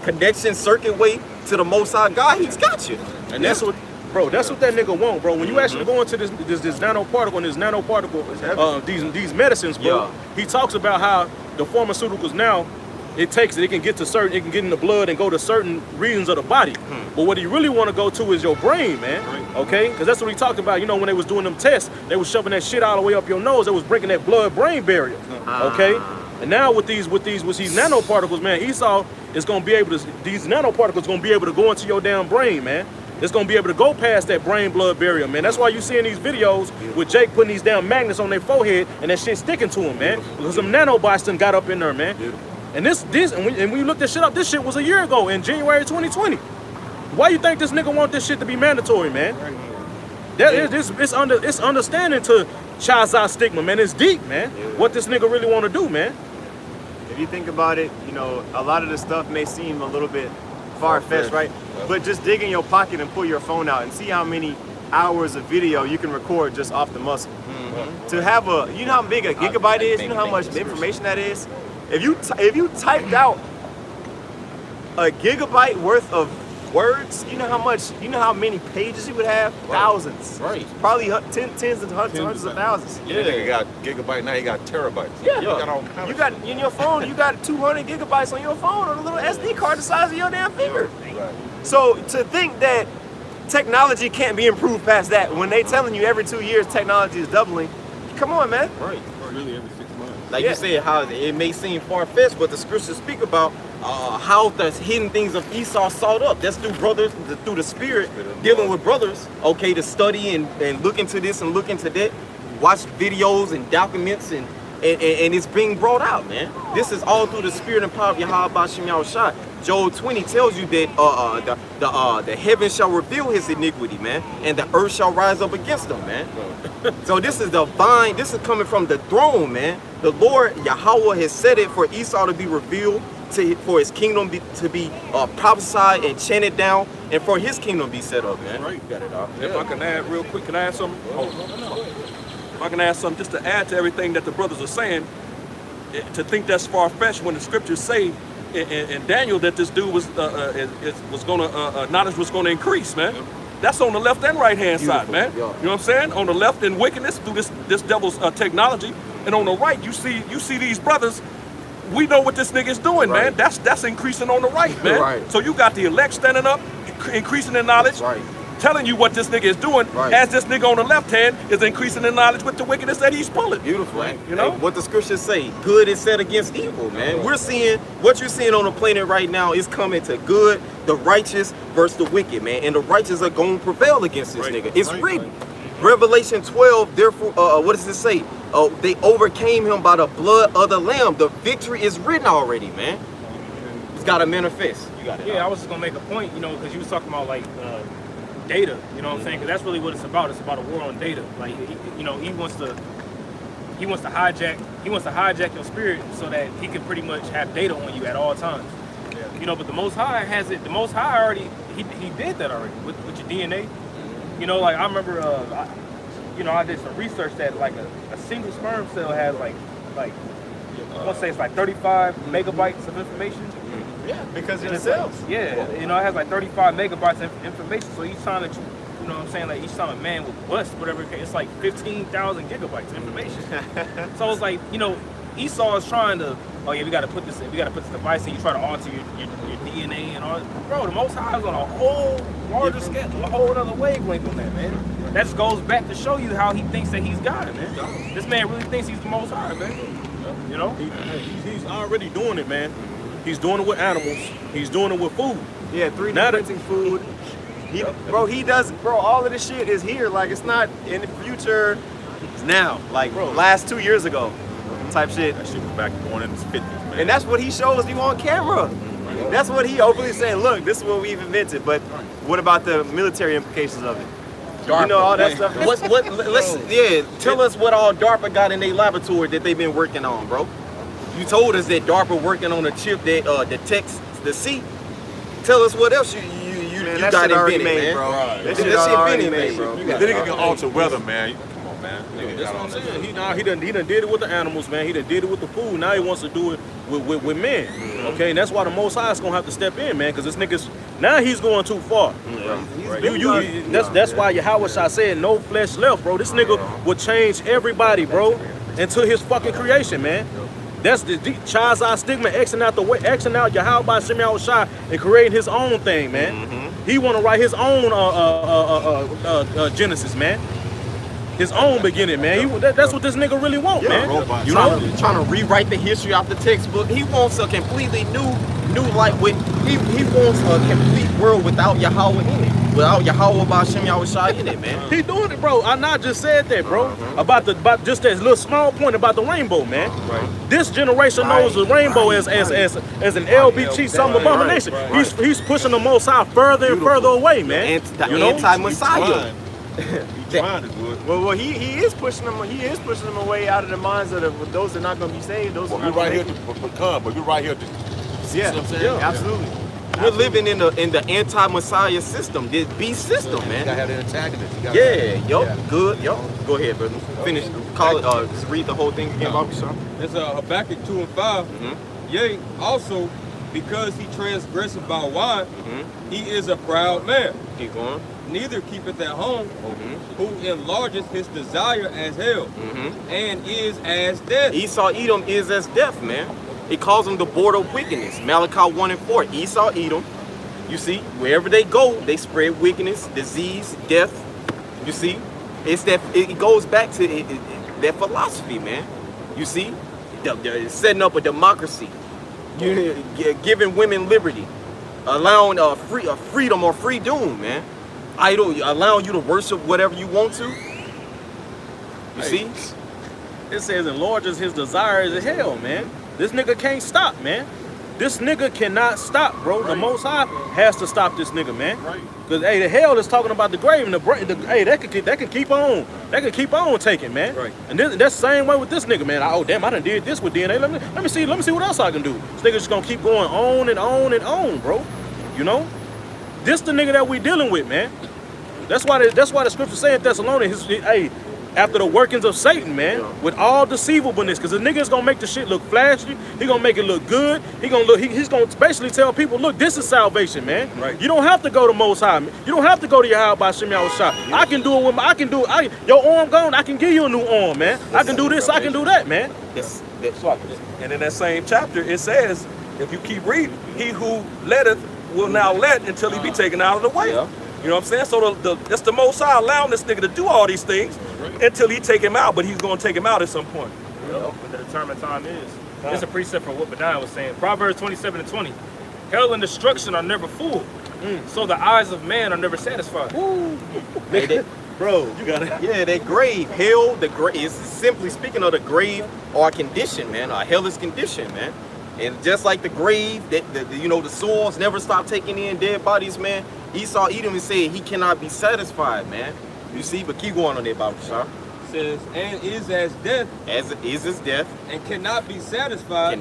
connection circuit way to the Most High God, he's got you. And that's what, bro. That's what that nigga want, bro. When you actually go into this nanoparticle and this nanoparticle, these medicines, bro. He talks about how the pharmaceuticals now it takes it. It can get to certain. It can get in the blood and go to certain regions of the body. But what you really want to go to is your brain, man. Okay, because that's what we talked about. You know, when they was doing them tests, they was shoving that shit all the way up your nose. They was breaking that blood-brain barrier. Okay, and now with these nanoparticles, man, Esau is gonna be able to. These nanoparticles gonna be able to go into your damn brain, man. It's gonna be able to go past that brain-blood barrier, man. That's why you see in these videos with Jake putting these damn magnets on their forehead and that shit sticking to him, man. Because some nanobots done got up in there, man. And when you look this shit up, this shit was a year ago in January 2020. Why you think this nigga want this shit to be mandatory, man? It's understanding to Chazah stigma, man. It's deep, man. What this nigga really want to do, man. If you think about it, you know, a lot of the stuff may seem a little bit far-fetched, right? But just dig in your pocket and pull your phone out and see how many hours of video you can record just off the muscle. To have you know how big a gigabyte is? You know how much information that is? If you typed out a gigabyte worth of words, you know how many pages you would have? Thousands. Right. Probably tens and hundreds of thousands. Yeah, nigga got gigabyte, now he got terabytes. Yeah. You got all kinds You got in your phone, you got 200 gigabytes on your phone on a little SD card the size of your damn finger. Right. So to think that technology can't be improved past that, when they telling you every 2 years technology is doubling, come on, man. Right. Really every 6 months. Like you said, how it may seem far-fetched, but the scriptures speak about how the hidden things of Esau sought up. That's through brothers, through the spirit, dealing with brothers, okay, to study and look into this and look into that, watch videos and documents, and it's being brought out, man. This is all through the spirit and power of Yahweh B'Shem Yahushua. Job 20 tells you that the heavens shall reveal his iniquity, man, and the earth shall rise up against them, man. So this is divine. This is coming from the throne, man. The Lord Yahweh has said it for Esau to be revealed, for his kingdom to be prophesied and chanted down, and for his kingdom to be set up, man. Right. You got it, dog. If I can add real quick, can I add something? If I can add something just to add to everything that the brothers are saying, to think that's far-fetched when the scriptures say in Daniel that this dude was knowledge was gonna increase, man. That's on the left and right hand side, man. You know what I'm saying? On the left in wickedness through this devil's technology, and on the right you see these brothers. We know what this nigga is doing, man. That's increasing on the right, man. Right. So you got the elect standing up, increasing in knowledge, telling you what this nigga is doing, as this nigga on the left hand is increasing in knowledge with the wickedness that he's pulling. Beautiful, right? You know what the scriptures say: good is set against evil, man. We're seeing what you're seeing on the planet right now is coming to good, the righteous versus the wicked, man, and the righteous are going to prevail against this nigga. It's written. Revelation 12. Therefore, what does it say? They overcame him by the blood of the Lamb. The victory is written already, man. It's got to manifest. You got it. Yeah, I was just gonna make a point, you know, because you was talking about like data. You know what I'm saying? Because that's really what it's about. It's about a war on data. Like, he wants to hijack your spirit so that he can pretty much have data on you at all times. Yeah. You know, but the Most High has it. The Most High already he did that already with your DNA. You know, like I remember, I did some research that like a single sperm cell has like I want to say it's like 35 megabytes of information. Yeah, because it's cells. Like, yeah, you know, it has like 35 megabytes of information. So each time that you know what I'm saying, like each time a man would bust, whatever, it's like 15,000 gigabytes of information. So it's like, you know, Esau is trying to, oh yeah, we got to put this device in. You try to alter your DNA and all. Bro, the Most High is on a whole larger scale, a whole other wavelength on that, man. That just goes back to show you how he thinks that he's God, man. This man really thinks he's the Most High, man. You know, he's already doing it, man. He's doing it with animals. He's doing it with food. Yeah, 3D printing food. All of this shit is here. Like, it's not in the future. It's now. Like, last 2 years ago type shit. That shit was back going in the 50s, man. And that's what he shows you on camera. That's what he openly saying, look, this is what we've invented. But what about the military implications of it? DARPA. You know all that stuff? Tell us what all DARPA got in their laboratory that they've been working on, bro. You told us that DARPA working on a chip that detects the sea. Tell us what else you got invented, man. Bro. That shit been invented, bro. The nigga can alter weather, man. Come on, man. That's what I'm saying. He done did it with the animals, man. He done did it with the food. Now he wants to do it with men. Okay, and that's why the Most High is gonna have to step in, man, because this nigga's now he's going too far. That's why Yahweh Shah said no flesh left, bro. This nigga will change everybody, bro, into his fucking creation, man. That's the Child's Eye stigma, Xing out Yahweh Shem Yahushua and creating his own thing, man. He want to write his own Genesis, man. His own beginning, man. That's what this nigga really want, man. Robot. You trying to rewrite the history off the textbook. He wants a completely new life with. He wants a complete world without Yahweh in it. Without Yahweh Ba'Shem Yahushua in it, man. He doing it, bro. I not just said that, bro. About just that little small point about the rainbow, man. Right. This generation knows the rainbow as an LBG, some abomination. He's pushing the Most High further and further away, man. The anti-Messiah. He's trying to do it. Well, he is pushing them. He is pushing them away out of the minds of those that are not going to be saved. Those Well, that are we're right here going to become, but we're right here to. Yeah, See what I'm saying? yeah, absolutely. We're living in the anti-Messiah system, this beast system, You gotta man. have the antagonist. You gotta Good, Go ahead, brother. Finish. Call it. Just read the whole thing again, Bobby Shaw. It's Habakkuk 2 and 5. Yea, also, because he transgressed by wine, he is a proud man. Keep going. Neither keepeth at home, who enlargeth his desire as hell, and is as death. Esau, Edom is as death, man. He calls them the border of wickedness. Malachi 1 and 4. Esau, Edom. You see, wherever they go, they spread wickedness, disease, death. You see, it's that it goes back to that philosophy, man. You see, setting up a democracy, giving women liberty, allowing freedom or free doom, man. Allowing you to worship whatever you want to. You see? It says enlarges his desires as hell, man. This nigga can't stop, man. This nigga cannot stop, bro. The Most High has to stop this nigga, man. Right. Cause hey, the hell is talking about the grave and hey, that can keep on. That can keep on taking, man. Right. And that's the same way with this nigga, man. Oh damn, I done did this with DNA. Let me see what else I can do. This nigga just gonna keep going on and on and on, bro. You know? This the nigga that we dealing with, man. That's why the scripture saying Thessalonians, hey, after the workings of Satan, man, with all deceivableness, because the nigga is gonna make the shit look flashy. He gonna make it look good. He's gonna basically tell people, look, this is salvation, man. Right. You don't have to go to Most High. You don't have to go to Yahweh Ba'Shem Yahushua. I can do it with your arm gone. I can give you a new arm, man. I can do this. I can do that, man. And in that same chapter, it says, if you keep reading, he who letteth will now let until he be taken out of the way. Yeah. You know what I'm saying? So that's the Most High allowing this nigga to do all these things until he take him out, but he's going to take him out at some point. When the determined time is. It's a precept for what Benaiah was saying. Proverbs 27 and 20. Hell and destruction are never full. So the eyes of man are never satisfied. Bro, you got it. Yeah, that grave, hell, the grave is simply speaking of the grave or a condition, man, a hellish condition, man. And just like the grave, the souls never stop taking in dead bodies, man. Esau, Edom, and said he cannot be satisfied, man. You see, but keep going on there, Baba Shah. Says, and is as death, As is his death, and cannot be satisfied,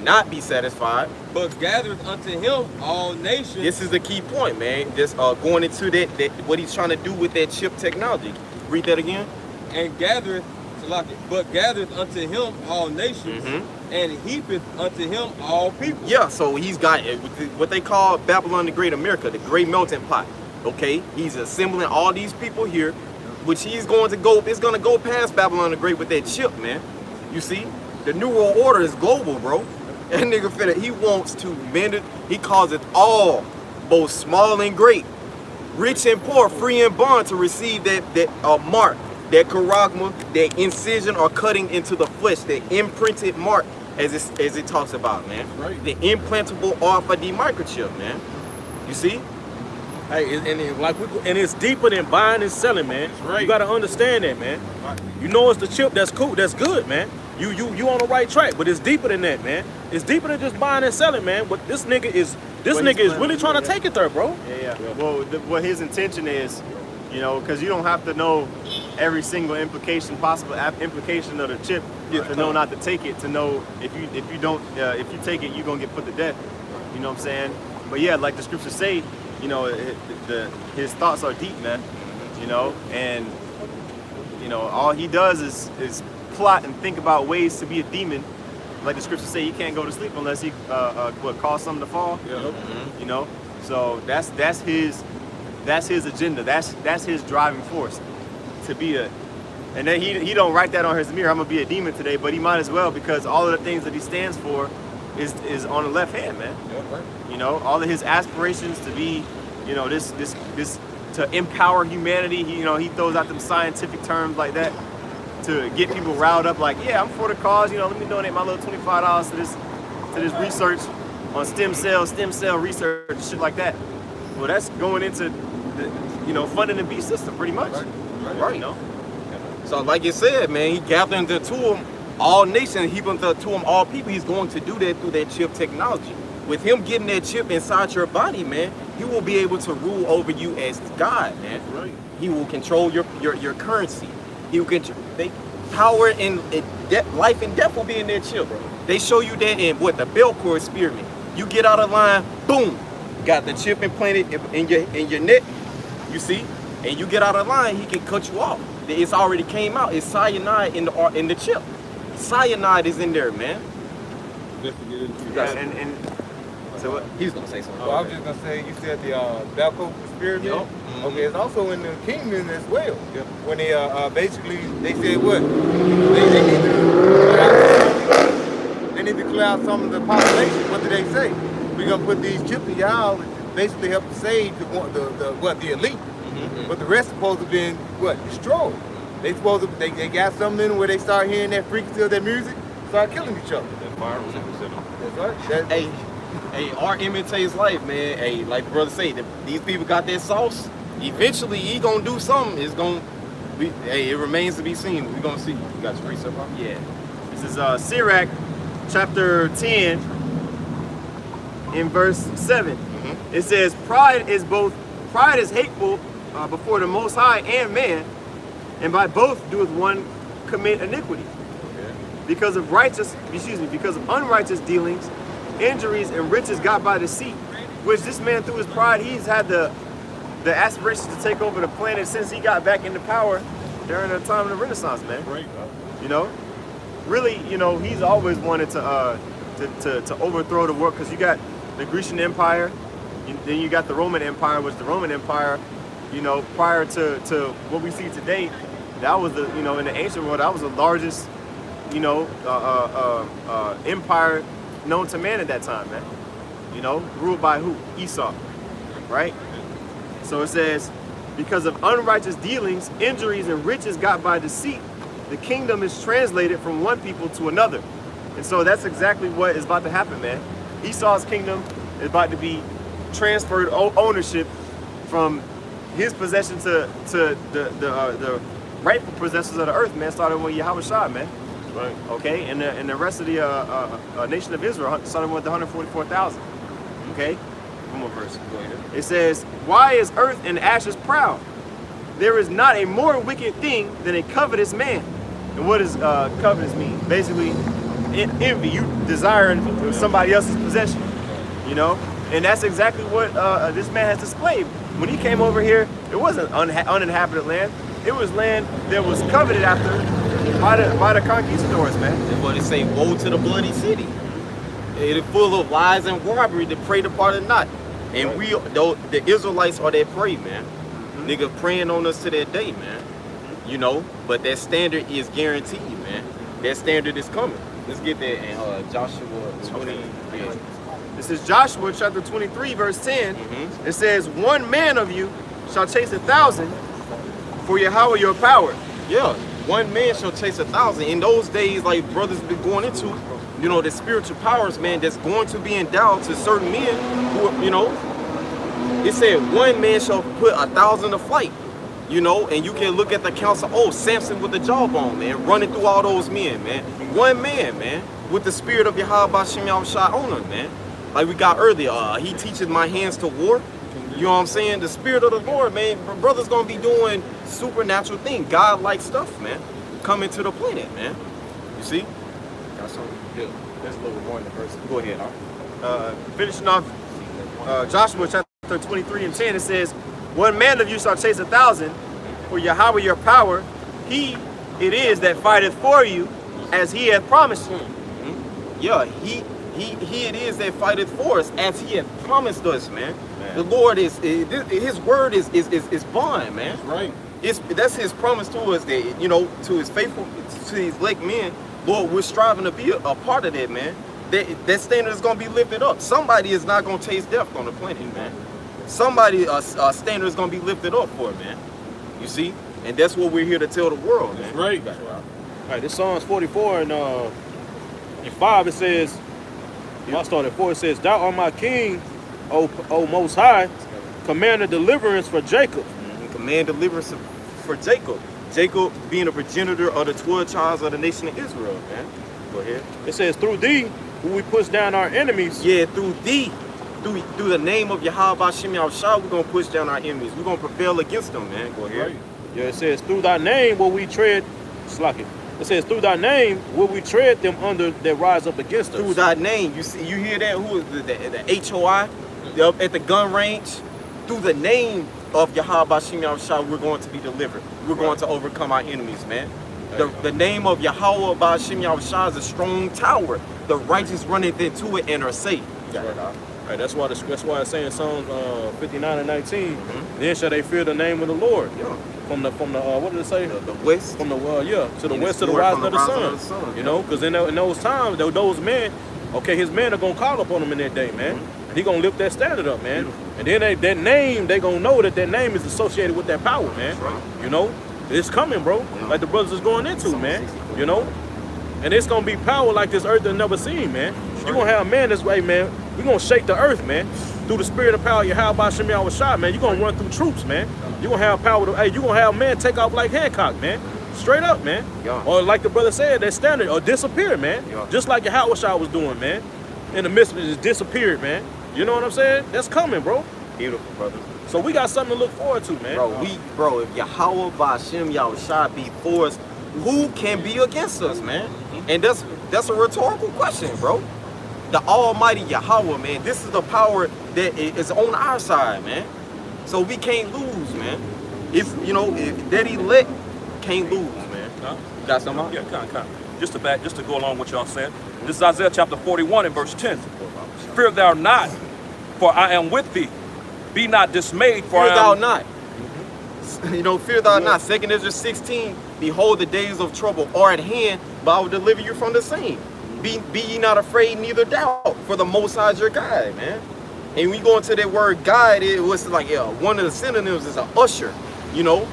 but gathereth unto him all nations. this is the key point, man. Just going into that what he's trying to do with that chip technology. Read that again. And gathereth unto him all nations, and heapeth unto him all people. Yeah, so he's got what they call Babylon the Great America, the Great Melting Pot. Okay, he's assembling all these people here, which it's going to go past Babylon the Great with that chip, man. You see, the New World Order is global, bro. That nigga he wants to mend it. He calls it all, both small and great, rich and poor, free and bond, to receive that mark, that charagma, that incision or cutting into the flesh, that imprinted mark, as it talks about, man. Right. The implantable RFID microchip, man. You see? Hey, and it's deeper than buying and selling, man. right. You gotta understand that, man. You know it's the chip that's cool, that's good, man. You on the right track, but it's deeper than that, man. It's deeper than just buying and selling, man. But this nigga is really trying to take it there, bro. Yeah. Well, what his intention is, because you don't have to know every single possible implication of the chip to know not to take it. To know if you take it, you're gonna get put to death. You know what I'm saying? But yeah, like the scriptures say, his thoughts are deep, man. And all he does is plot and think about ways to be a demon. Like the scriptures say, he can't go to sleep unless he cause something to fall. Yeah. So that's his agenda. That's his driving force, to be a And then he don't write that on his mirror. I'm gonna be a demon today, but he might as well, because all of the things that he stands for is on the left hand, man. Yeah, right. You know, all of his aspirations to be, you know, this to empower humanity. He throws out them scientific terms like that to get people riled up. Like, yeah, I'm for the cause. Let me donate my little $25 to this research on stem cell research and shit like that. Well, that's going into the, funding the beast system pretty much. Right. So like you said, man, he gathered into him all nations, heaping to him all people. He's going to do that through that chip technology. With him getting that chip inside your body, man, he will be able to rule over you as God, man. Right. He will control your currency. He will control power and life and death will be in that chip. They show you that in the Belcourt experiment. You get out of line, boom, got the chip implanted in your neck. You see, and you get out of line, he can cut you off. It's already came out. It's cyanide in the chip. Cyanide is in there, man. So what? He's gonna say something. Well, I was just gonna say, you said the Balco experiment. Yep. Okay, it's also in the kingdom as well. Yep. When they basically they said what they need to clear out some of the population. What did they say? We're gonna put these chips in y'all and basically help to save the elite. Mm-hmm. But the rest supposed to be destroyed. They supposed to they got something in where they start hearing that frequency of their music, start killing each other. That fire was in the center. That's right. Hey, art imitates life, man. Hey, like the brother say, these people got that sauce. Eventually, he gonna do something. It's gonna be. Hey, it remains to be seen. We gonna see. You got your research on? Yeah. This is Sirach, chapter 10, in verse 7. Mm-hmm. It says, "Pride is hateful before the Most High and man, and by both doeth one commit iniquity. Okay. Because of unrighteous dealings, injuries and riches got by deceit, which this man through his pride, he's had the aspirations to take over the planet since he got back into power during the time of the Renaissance, man. Right. Really, he's always wanted to overthrow the world, because you got the Grecian Empire, then you got the Roman Empire, which the Roman Empire, prior to what we see today, that was in the ancient world, that was the largest, empire known to man at that time, man. Ruled by who? Esau, right? So it says, because of unrighteous dealings, injuries, and riches got by deceit, the kingdom is translated from one people to another. And so that's exactly what is about to happen, man. Esau's kingdom is about to be transferred ownership from his possession to the rightful possessors of the earth, man, starting with Yahweh Shah, man. Right. Okay, and the rest of the nation of Israel, starting with the 144,000. Okay, one more verse. Go ahead. It says, "Why is earth and ashes proud? There is not a more wicked thing than a covetous man." And what does covetous mean? Basically, envy. You desiring somebody else's possession. And that's exactly what this man has displayed. When he came over here, it wasn't uninhabited land. It was land that was coveted after by the conquistadors, man. That's what they say, woe to the bloody city. It is full of lies and robbery, the prey departed not. And the Israelites are their prey, man. Mm-hmm. Niggas preying on us to that day, man. But that standard is guaranteed, man. That standard is coming. Let's get that in Joshua 20. Yeah. This is Joshua chapter 23, verse 10. Mm-hmm. It says, "One man of you shall chase 1,000 for Yahweh your power." Yeah. One man shall chase 1,000. In those days, like brothers been going into, the spiritual powers, man, that's going to be endowed to certain men who, it said one man shall put 1,000 to flight, and you can look at the council, Samson with the jawbone, man, running through all those men, man. One man, man, with the spirit of Yahweh Bashem Yahushua on him, man. Like we got earlier, he teaches my hands to war. You know what I'm saying? The spirit of the Lord, man. Brother's gonna be doing supernatural things, God-like stuff, man. Coming to the planet, man. You see? Got something? Yeah. There's a little more in the verse. Go ahead, Finishing off Joshua chapter 23 and 10, it says, "One man of you shall chase 1,000 for Yahweh your power. He it is that fighteth for you, as he hath promised you." Mm-hmm. Yeah, he He it is that fighteth for us as he had promised us, man. The Lord his word is bond, man. That's right. That's his promise to us that, you know, to his faithful, to his elect men. Lord, we're striving to be a part of that, man. That standard is going to be lifted up. Somebody is not going to taste death on the planet, man. Somebody, a standard is going to be lifted up for it, man. You see? And that's what we're here to tell the world, man. That's right. All right, this Psalms 44 and 5, it says, I start at 4, it says, Thou art my king, O Most High, command deliverance for Jacob. Command deliverance for Jacob. Jacob being a progenitor of the 12 tribes of the nation of Israel, man. Go ahead. It says, through thee will we push down our enemies. Yeah, through thee. Through the name of Yahweh Bashem Yahushua, we're going to push down our enemies. We're going to prevail against them, man. Go ahead. Right. Yeah, it says, through thy name will we tread, it says, through thy name will we tread them under that rise up against us. Through thy name. You see, you hear that? Who is the HOI up at the gun range? Through the name of Yahweh Bashem Yahushua, we're going to be delivered. We're going to overcome our enemies, man. The name of Yahweh Bashem Yahushua is a strong tower. The righteous runneth into it and are safe. Right, that's why it's saying in Psalms 59 and 19. Then shall they fear the name of the Lord. Yeah. From the what did it say? The west. From the to the And west the to the north rising from of the the rising sun. of the sun, You know, because in those times, those men, okay, his men are gonna call upon him in that day, man. And he gonna lift that standard up, man. And then that name, they gonna know that name is associated with that power, man. Right. You know, it's coming, bro. Like the brothers is going into, man. You know, and it's gonna be power like this earth has never seen, man. You're gonna have a man this way, man. We're gonna shake the earth, man. Through the spirit of power, Yahweh Bashem Yahushua, man. You're gonna run through troops, man. You're gonna have power to, you're gonna have man take off like Hancock, man. Straight up, man. Yeah. Or like the brother said, that standard, or disappear, man. Yeah. Just like Yahweh was doing, man. In the midst of it, just disappeared, man. You know what I'm saying? That's coming, bro. Beautiful, brother. So we got something to look forward to, man. Bro, if Yahweh Bashem Yahushua be for us, who can be against us, man? And that's a rhetorical question, bro. The Almighty Yahweh, man. This is the power that is on our side, man. So we can't lose, man. If that elect can't lose, man. You got something on? Yeah, kind. Just to go along with what y'all said. This is Isaiah chapter 41 and verse 10. Fear thou not, for I am with thee. Be not dismayed, for Fear I thou am... not. Fear thou not. 2 Ezra 16. Behold, the days of trouble are at hand, but I will deliver you from the same. Be ye not afraid, neither doubt, for the Most High is your guide, man. And when you go into that word guide, it was like one of the synonyms is an usher, you know.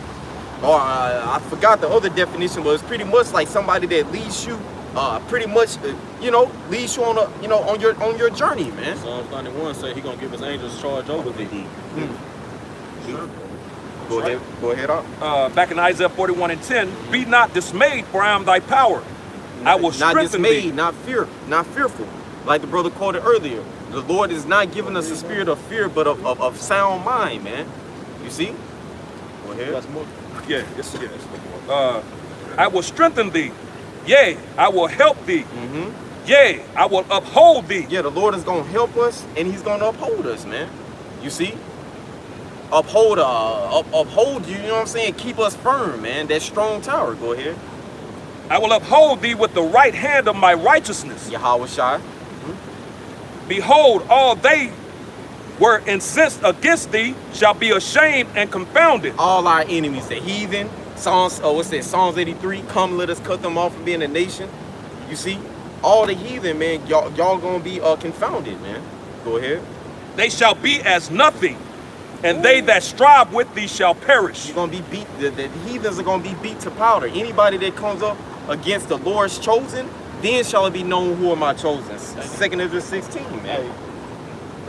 Or I forgot the other definition, but it's pretty much like somebody that leads you, pretty much, leads you on on your journey, man. Psalms 91 say he gonna give his angels charge over thee. Go ahead, up. Back in Isaiah 41 and 10, be not dismayed, for I am thy power. I will not strengthen dismayed, thee. not fearful. Like the brother quoted earlier, the Lord is not giving us a spirit of fear, but of sound mind, man. You see? Go ahead. Yeah, yes. I will strengthen thee. Yea, I will help thee. Yea, I will uphold thee. Yeah, the Lord is going to help us, and he's going to uphold us, man. You see? Uphold you, you know what I'm saying? Keep us firm, man. That strong tower. Go ahead. I will uphold thee with the right hand of my righteousness. Yahweh Shai. Behold, all they were incensed against thee shall be ashamed and confounded. All our enemies, the heathen, Psalms 83, come let us cut them off from being a nation. You see? All the heathen, man, y'all gonna be confounded, man. Go ahead. They shall be as nothing, and they that strive with thee shall perish. You're gonna be beat, the heathens are gonna be beat to powder. Anybody that comes up against the Lord's chosen, then shall it be known who are my chosen. 2 Ezra 16, man.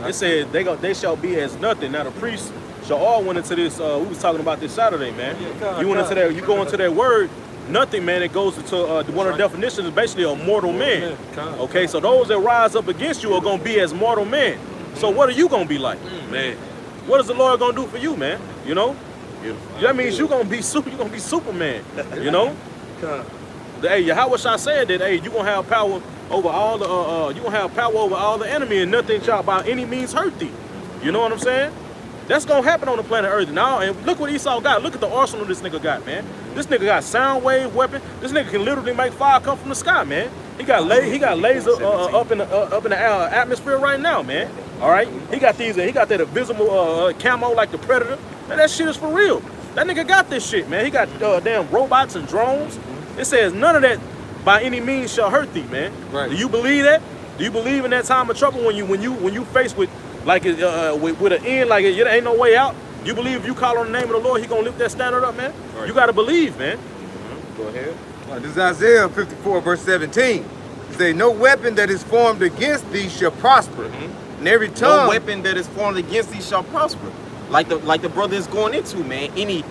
It said they shall be as nothing. Now the priests shall all went into this. We was talking about this Saturday, man. You went into that. You go into that word, nothing, man. It goes into one of the definitions is basically a mortal man. Okay, so those that rise up against you are gonna be as mortal men. So what are you gonna be like, man? What is the Lord gonna do for you, man? You know, that means you're gonna be Superman. You know. Hey, Yahweh Shai said that, hey, you gonna have power over all the enemy, and nothing shall by any means hurt thee. You know what I'm saying? That's gonna happen on the planet Earth now. And look what Esau got. Look at the arsenal this nigga got, man. This nigga got sound wave weapon. This nigga can literally make fire come from the sky, man. He got laser up in the atmosphere right now, man. All right, he got that invisible camo like the Predator. Man, that shit is for real. That nigga got this shit, man. He got damn robots and drones. It says none of that by any means shall hurt thee, man. Right. Do you believe that? Do you believe in that time of trouble when you faced with like with an end like it ain't no way out? You believe if you call on the name of the Lord, he gonna lift that standard up, man? Right. You gotta believe, man. Go ahead. This is Isaiah 54, verse 17. It says, no weapon that is formed against thee shall prosper. And every tongue. No weapon that is formed against thee shall prosper. Like the brother is going into, man. Any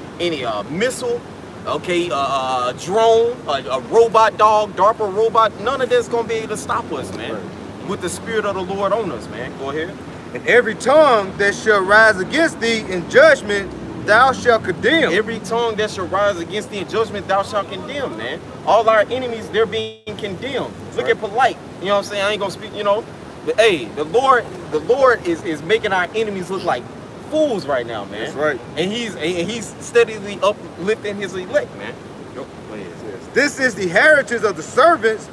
missile, okay, drone, a robot dog, DARPA robot, none of that's gonna be able to stop us, man. Right. With the spirit of the Lord on us, man. Go ahead. And every tongue that shall rise against thee in judgment, thou shalt condemn. Every tongue that shall rise against thee in judgment, thou shalt condemn, man. All our enemies, they're being condemned. Look at polite. You know what I'm saying? I ain't gonna speak, you know. But hey, the Lord is making our enemies look like fools right now, man. That's right. And he's steadily uplifting his elect, man. This is the heritage of the servants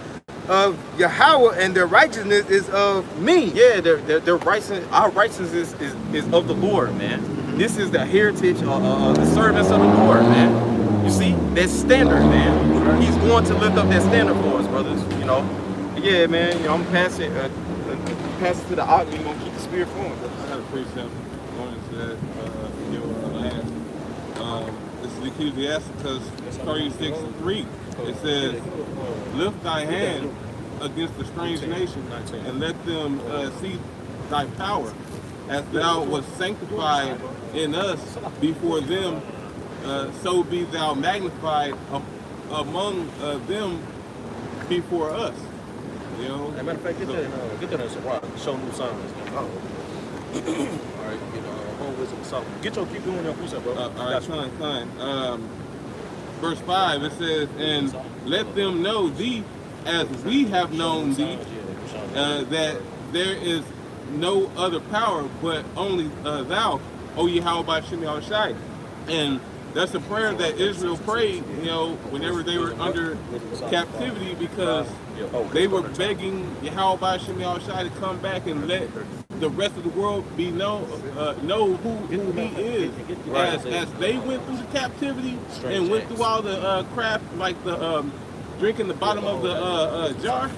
of Yahweh, and their righteousness is of me. Yeah, their righteousness, our righteousness is of the Lord, man. This is the heritage of the servants of the Lord, man. You see, that standard, man. He's going to lift up that standard for us, brothers. You know. Yeah, man. You know, I'm pass it to the out. We're gonna keep the spirit flowing. I got a precept going into that. This is Ecclesiasticus 36:3. It says, lift thy hand against the strange nation and let them see thy power, as thou wast sanctified in us before them, so be thou magnified among them before us. You know. As a matter of fact, get that in some rock. Show new signs. All right, home wisdom of Solomon. Keep doing your precept, bro. All right, fine. Verse 5, it says, and let them know thee as we have known thee, that there is no other power but only thou, O Yahweh by Shem Yahushai. And that's a prayer that Israel prayed, whenever they were under captivity, because they were begging Yahweh by Shem Yahushai to come back and let the rest of the world know who he is. As they went through the captivity and went through all the crap, like the drinking the bottom of the jar,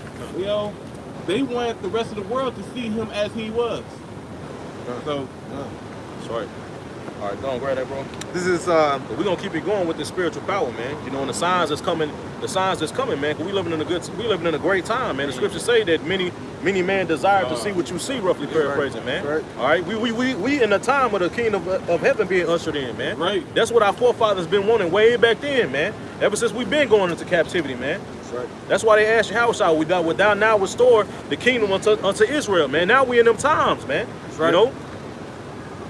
they wanted the rest of the world to see him as he was. So, that's right. All right, go on, grab that, bro. This is we're gonna keep it going with this spiritual power, man. And the signs that's coming, man. Cause we living in a great time, man. The scriptures say that many men desire to see what you see, roughly paraphrasing, man. Right. All right, we in the time of the kingdom of heaven being ushered in, man. Right. That's what our forefathers been wanting way back then, man. Ever since we've been going into captivity, man. That's right. That's why they asked Yahushua, we thou now restore the kingdom unto Israel, man. Now we in them times, man. That's right.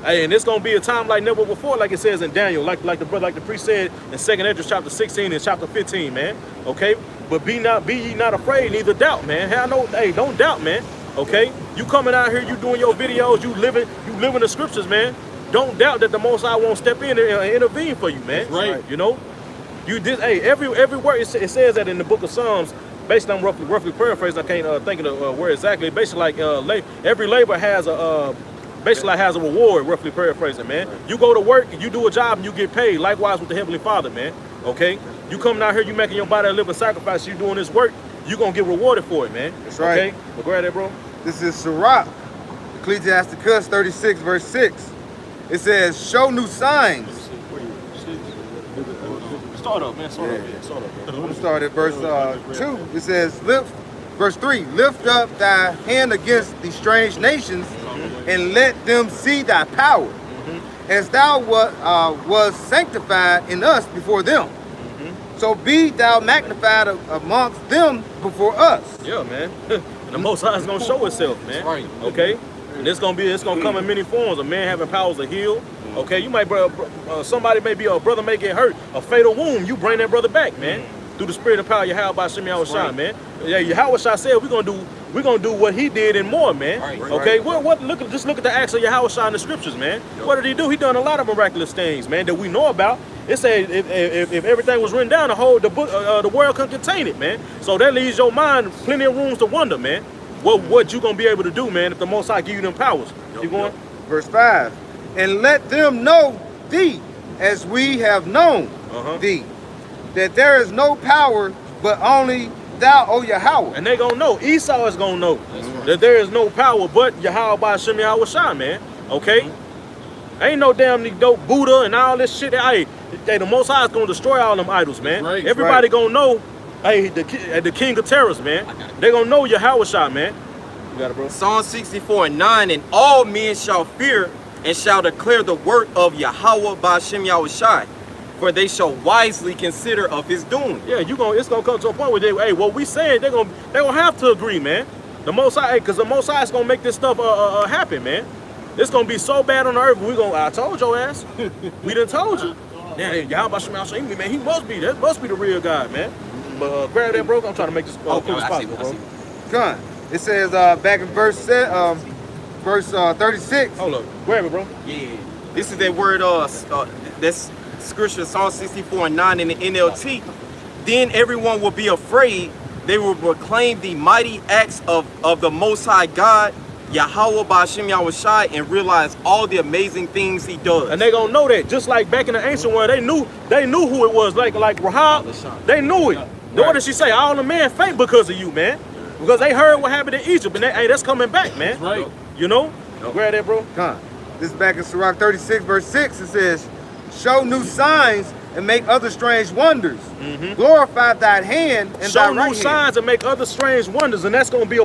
Hey, and it's gonna be a time like never before, like it says in Daniel, like the priest said in 2nd Esdras chapter 16 and chapter 15, man. Okay, but be ye not afraid, neither doubt, man. Hey, don't doubt, man. Okay, you coming out here, you doing your videos, you living the scriptures, man. Don't doubt that the Most High won't step in and intervene for you, man. Right. You did. Hey, every word it says that in the book of Psalms. Based on roughly paraphrasing, I can't think of the word exactly. Basically, like every labor has a reward, roughly paraphrasing, man. You go to work, you do a job, and you get paid. Likewise with the Heavenly Father, man. Okay? You coming out here, you making your body a living sacrifice, you doing this work, you gonna get rewarded for it, man. That's right. Okay? Well, grab that, bro. This is Sirach, Ecclesiasticus 36, verse 6. It says, show new signs. Start up, man. Start up. I'm going to start at verse 2. It says, verse 3, lift up thy hand against the strange nations, and let them see thy power, as thou was sanctified in us before them. So be thou magnified amongst them before us. Yeah, man. And the Most High is gonna show itself, man. Right. Okay. And it's gonna come in many forms. A man having powers to heal. Okay. You might, somebody may be a brother may get hurt, a fatal wound. You bring that brother back, man. Through the spirit of power, Yahweh by Shem Yahushua, man. Yeah, Yahweh said we're gonna do what he did and more, man. Right. Okay. Just look at the acts of Yahweh in the scriptures, man. What did he do? He done a lot of miraculous things, man, that we know about. It said if everything was written down, the world couldn't contain it, man. So that leaves your mind plenty of rooms to wonder, man. What you gonna be able to do, man, if the Most High give you them powers? Keep going. Verse 5. And let them know thee as we have known thee, that there is no power but only thou, O Yahweh. And they gonna know. Esau is gonna know that there is no power but Yahweh by Hashem Yahweh Shai, man. Okay? Ain't no damn dope Buddha and all this shit. Hey, the Most High is gonna destroy all them idols, man. Right, Everybody gonna know, hey, the king of terrors, man. They gonna know Yahweh Shai, man. You got it, bro? Psalm 64:9, and all men shall fear and shall declare the work of Yahweh by Hashem Yahweh Shai, for they shall wisely consider of his doing. Yeah, it's gonna come to a point where hey, what we saying, they gonna have to agree, man. The Most High, because the Most High is gonna make this stuff happen, man. It's gonna be so bad on the earth. I told your ass. We done told you. Yeah, Yahweh Shai, man, that must be the real God, man. But grab that, bro. I'm trying to make this quick as possible, bro. Come. It says back in verse 36. Hold up, grab it, bro. Yeah. This is that word, that's scripture, Psalm 64:9 in the NLT. Then everyone will be afraid. They will proclaim the mighty acts of the Most High God, Yahweh by Hashem Yahweh Shai, and realize all the amazing things he does. And they gonna know that, just like back in the ancient world, they knew who it was, like Rahab, they knew it. What did she say? All the men faint because of you, man. Because they heard what happened in Egypt, and that's coming back, man. That's right. You know? Grab that, bro. Come. This is back in Sirach 36, verse 6. It says, show new signs and make other strange wonders. Glorify thy hand and thy show right new signs and make other strange wonders, and that's gonna be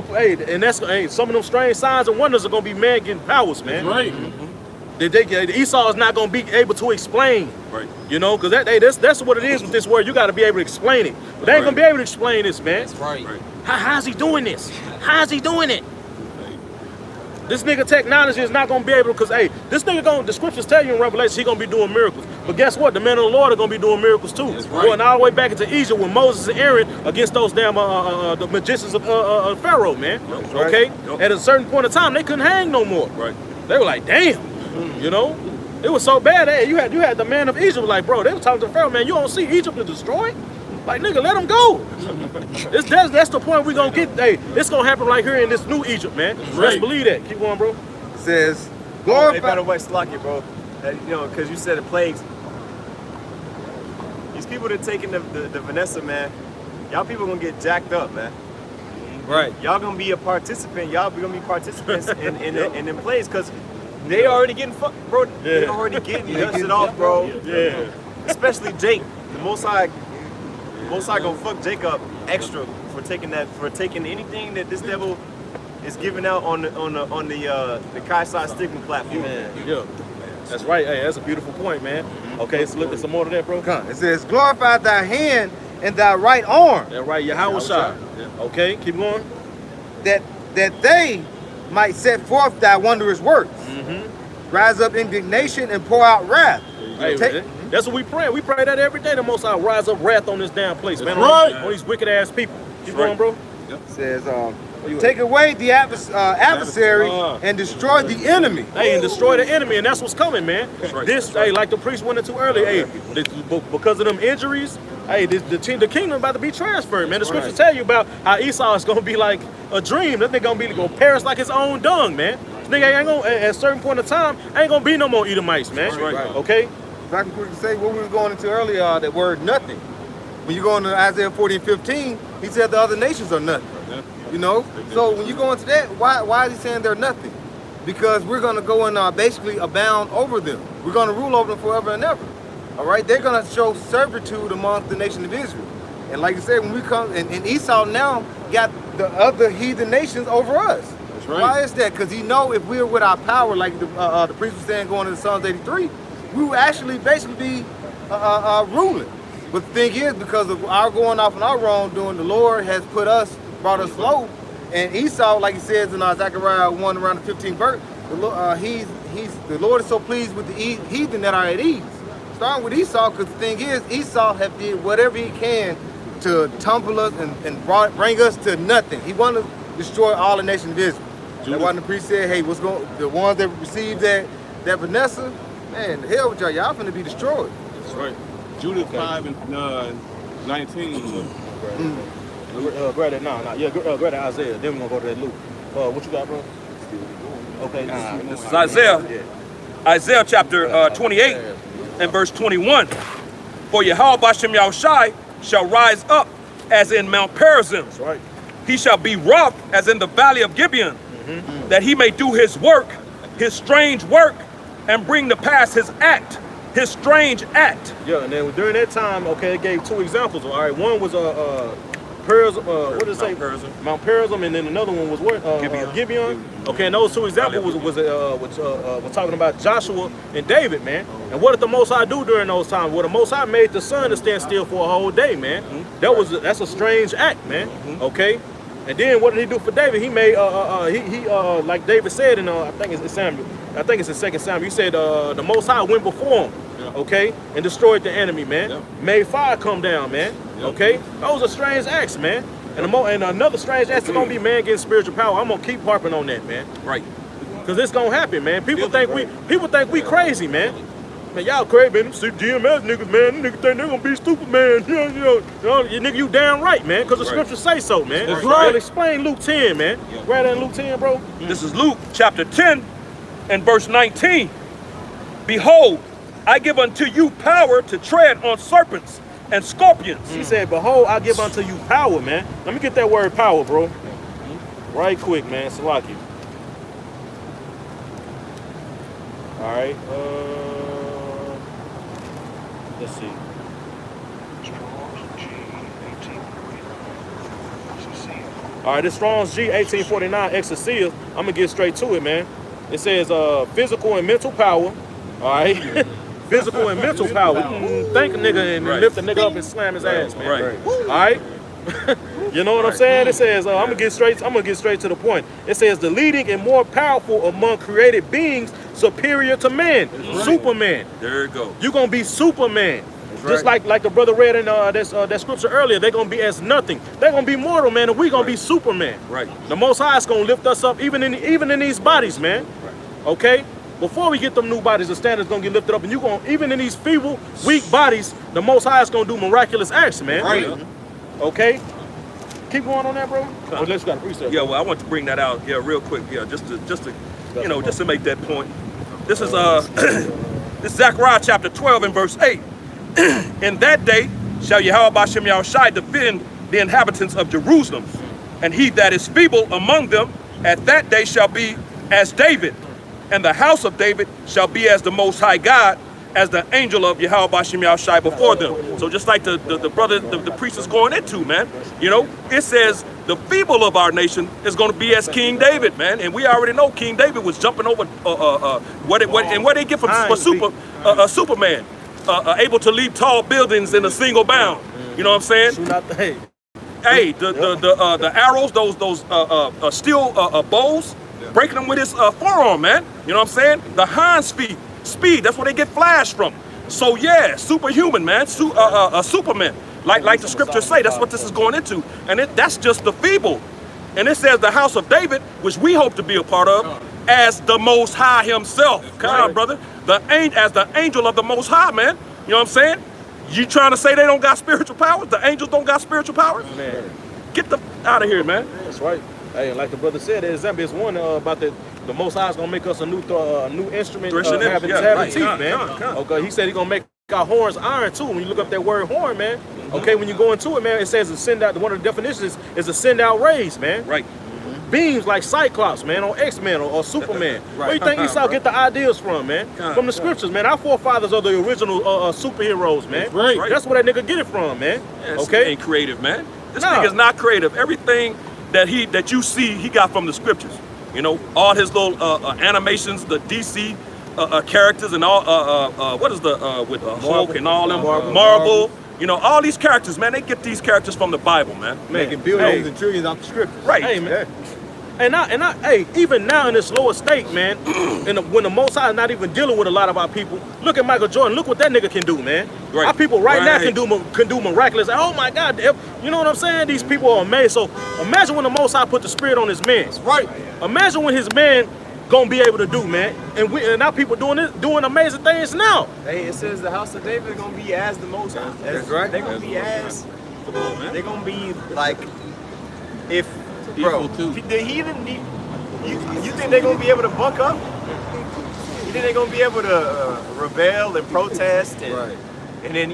some of them strange signs and wonders are gonna be man getting powers, man. That's right. Esau is not gonna be able to explain. Right. You know, because that's what it is with this word. You got to be able to explain it. But they ain't gonna be able to explain this, man. That's right. How's he doing this? How's he doing it? This nigga technology is not gonna be able to, because hey, the scriptures tell you in Revelation he gonna be doing miracles. But guess what? The men of the Lord are gonna be doing miracles too. That's right. Going all the way back into Egypt with Moses and Aaron against those damn the magicians of Pharaoh, man. Okay? At a certain point in time, they couldn't hang no more. Right. They were like, damn, you know? It was so bad. Hey, you had the man of Egypt like, bro, they were talking to Pharaoh, man, you don't see Egypt is destroyed? Like, nigga, let them go. That's the point we're gonna get. Hey, it's gonna happen right here in this new Egypt, man. Let's believe that. Keep going, bro. It says, Hey, glorify. by the way, Slocky, bro, because you said the plagues. These people that taking the Vanessa, man, y'all people gonna get jacked up, man. Right. Y'all gonna be a participant. Y'all gonna be participants in them plays, because they already getting fucked, bro. They already getting dusted off, bro. Yeah. Especially Jake. The Most High gonna fuck Jake up extra for taking anything that this devil is giving out on the Kaisai Stigma platform. Yeah. That's right. Hey, that's a beautiful point, man. Okay, so look at some more of that, bro. Come. It says, glorify thy hand and thy right arm, That right, Yahweh Shai. Okay, keep going. that they might set forth thy wondrous works. Rise up indignation and pour out wrath. Hey, Take- that's what we pray. We pray that every day. The Most High rise up wrath on this damn place, man. right. On these wicked ass people. Keep going, bro. says, take away the adversary and destroy the enemy. Hey, and destroy the enemy, and that's what's coming, man. Hey, like the priest went into earlier, hey, because of them injuries, hey, the kingdom about to be transferred, man. The scriptures tell you about how Esau is gonna be like a dream. That nigga gonna perish like his own dung, man. This nigga ain't gonna, at a certain point in time, ain't gonna be no more Edomites, man. Okay? If I can quickly say what we were going into earlier, that word nothing. When you go into Isaiah 40 and 15, he said the other nations are nothing. You know? So when you go into that, why is he saying they're nothing? Because we're going to go and basically abound over them. We're going to rule over them forever and ever. All right? They're going to show servitude amongst the nation of Israel. And like I said, when we come, and Esau now got the other heathen nations over us. That's right. Why is that? Because he know if we're with our power, like the priest was saying going into Psalms 83, we will actually basically be ruling. But the thing is, because of our going off on our wrongdoing, the Lord has brought us low. And Esau, like he says in Zechariah 1 around the 15th verse, the Lord is so pleased with the heathen that are at ease. Starting with Esau, because the thing is, Esau have did whatever he can to tumble us and bring us to nothing. He want to destroy all the nation of Israel. That's why the priest said, hey, the ones that received that Vanessa, man, the hell with y'all finna be destroyed. That's right. Judas 5 and 19. Grab that, grab that Isaiah. Then we're gonna go to that Luke. What you got, bro? Okay, This is Isaiah. Isaiah chapter 28 and verse 21. For Yahweh Bashem Yahushai shall rise up as in Mount Perazim. That's right. He shall be rough as in the valley of Gibeon, that he may do his work, his strange work, and bring to pass his act, his strange act. Yeah, and then during that time, okay, it gave 2 examples. All right, one was Perazim, what did it say? Mount Perazim, and then another one was what? Gibeon. Okay, and those 2 examples was talking about Joshua and David, man. And what did the Most High do during those times? Well, the Most High made the sun to stand still for a whole day, man. That's a strange act, man. Okay. And then what did he do for David? He made like David said in I think it's Samuel. I think it's in 2 Samuel. He said the Most High went before him, okay, and destroyed the enemy, man. Made fire come down, man. Okay, those are strange acts, man. And another strange act is gonna be man getting spiritual power. I'm gonna keep harping on that, man. Right. Cause it's gonna happen, man. People think we crazy, man. Man, y'all crazy, man. See GMS niggas, man. Niggas think they're gonna be stupid, man. You damn right, man. Cause the scriptures say so, man. That's right. Well, explain Luke 10, man. Right there in Luke 10, bro. This is Luke chapter 10 and verse 19. Behold, I give unto you power to tread on serpents and scorpions. He said, behold, I give unto you power, man. Let me get that word power, bro. Right quick, man. Salaki. All right. Let's see. All right, this Strong's G 1849 Exousia. I'm gonna get straight to it, man. It says physical and mental power. All right. Physical and mental power. Thank a nigga and lift a nigga up and slam his ass, man. Right. All right. You know what I'm saying? It says I'm gonna get straight to the point. It says the leading and more powerful among created beings, superior to man. Superman. There you go. You're gonna be Superman. Just like the brother read in that scripture earlier, they're gonna be as nothing. They're gonna be mortal, man, and we're gonna be Superman. Right. The Most High is gonna lift us up, even in these bodies, man. Okay. Before we get them new bodies, the standard's gonna get lifted up, and even in these feeble, weak bodies, the Most High is gonna do miraculous acts, man. Right. Okay. Keep going on that, bro. Unless you got a precept. Yeah, well, I want to bring that out, real quick, just to make that point. This is this is Zechariah chapter 12 and verse 8. In that day shall Yahweh Bashem Yahushai defend the inhabitants of Jerusalem, and he that is feeble among them at that day shall be as David, and the house of David shall be as the Most High God, as the angel of Yahweh Bashem Yahushai before them. So just like the brother, the priest is going into, man, it says the feeble of our nation is going to be as King David, man, and we already know King David was jumping over what they get from Superman. Able to leap tall buildings in a single bound. You know what I'm saying? Hey, the arrows, those steel bows, breaking them with his forearm, man. You know what I'm saying? The Hans speed, that's where they get flash from. So yeah, superhuman, man, Superman. Like the scriptures say, that's what this is going into. And that's just the feeble. And it says the house of David, which we hope to be a part of, as the Most High himself. Come on, brother. As the angel of the Most High, man. You know what I'm saying? You trying to say they don't got spiritual powers? The angels don't got spiritual powers? Man. Get the out of here, man. That's right. Hey, like the brother said, there's one about the Most High is gonna make us a new instrument having teeth, man. Okay, he said he's gonna make our horns iron too. When you look up that word horn, man. Okay, when you go into it, man, it says to send out. One of the definitions is to send out rays, man. Right. Beams like Cyclops, man, or X-Men or Superman. Where you think Esau get the ideas from, man? From the scriptures, man. Our forefathers are the original superheroes, man. Right. That's where that nigga get it from, man. Yeah, okay. Ain't creative, man. This nigga's not creative. Everything that you see, he got from the scriptures. All his little animations, the DC characters, and all. What is with Hulk and all them? Marvel. All these characters, man, they get these characters from the Bible, man. Making billions and trillions off the scriptures. Right. Hey, man. Hey, even now in this lower state, man, when the Most High is not even dealing with a lot of our people, look at Michael Jordan. Look what that nigga can do, man. Right. Our people now can do miraculous. Oh my God, you know what I'm saying? These people are amazing. So imagine when the Most High put the spirit on his man. That's right. Imagine when his man gonna be able to do, man. And now people doing amazing things now. Hey, it says the house of David is gonna be as the Most High. That's right. They're gonna be as. They're gonna be like, if bro, Equal to. the heathen. You think they're gonna be able to buck up? You think they're gonna be able to rebel and protest and then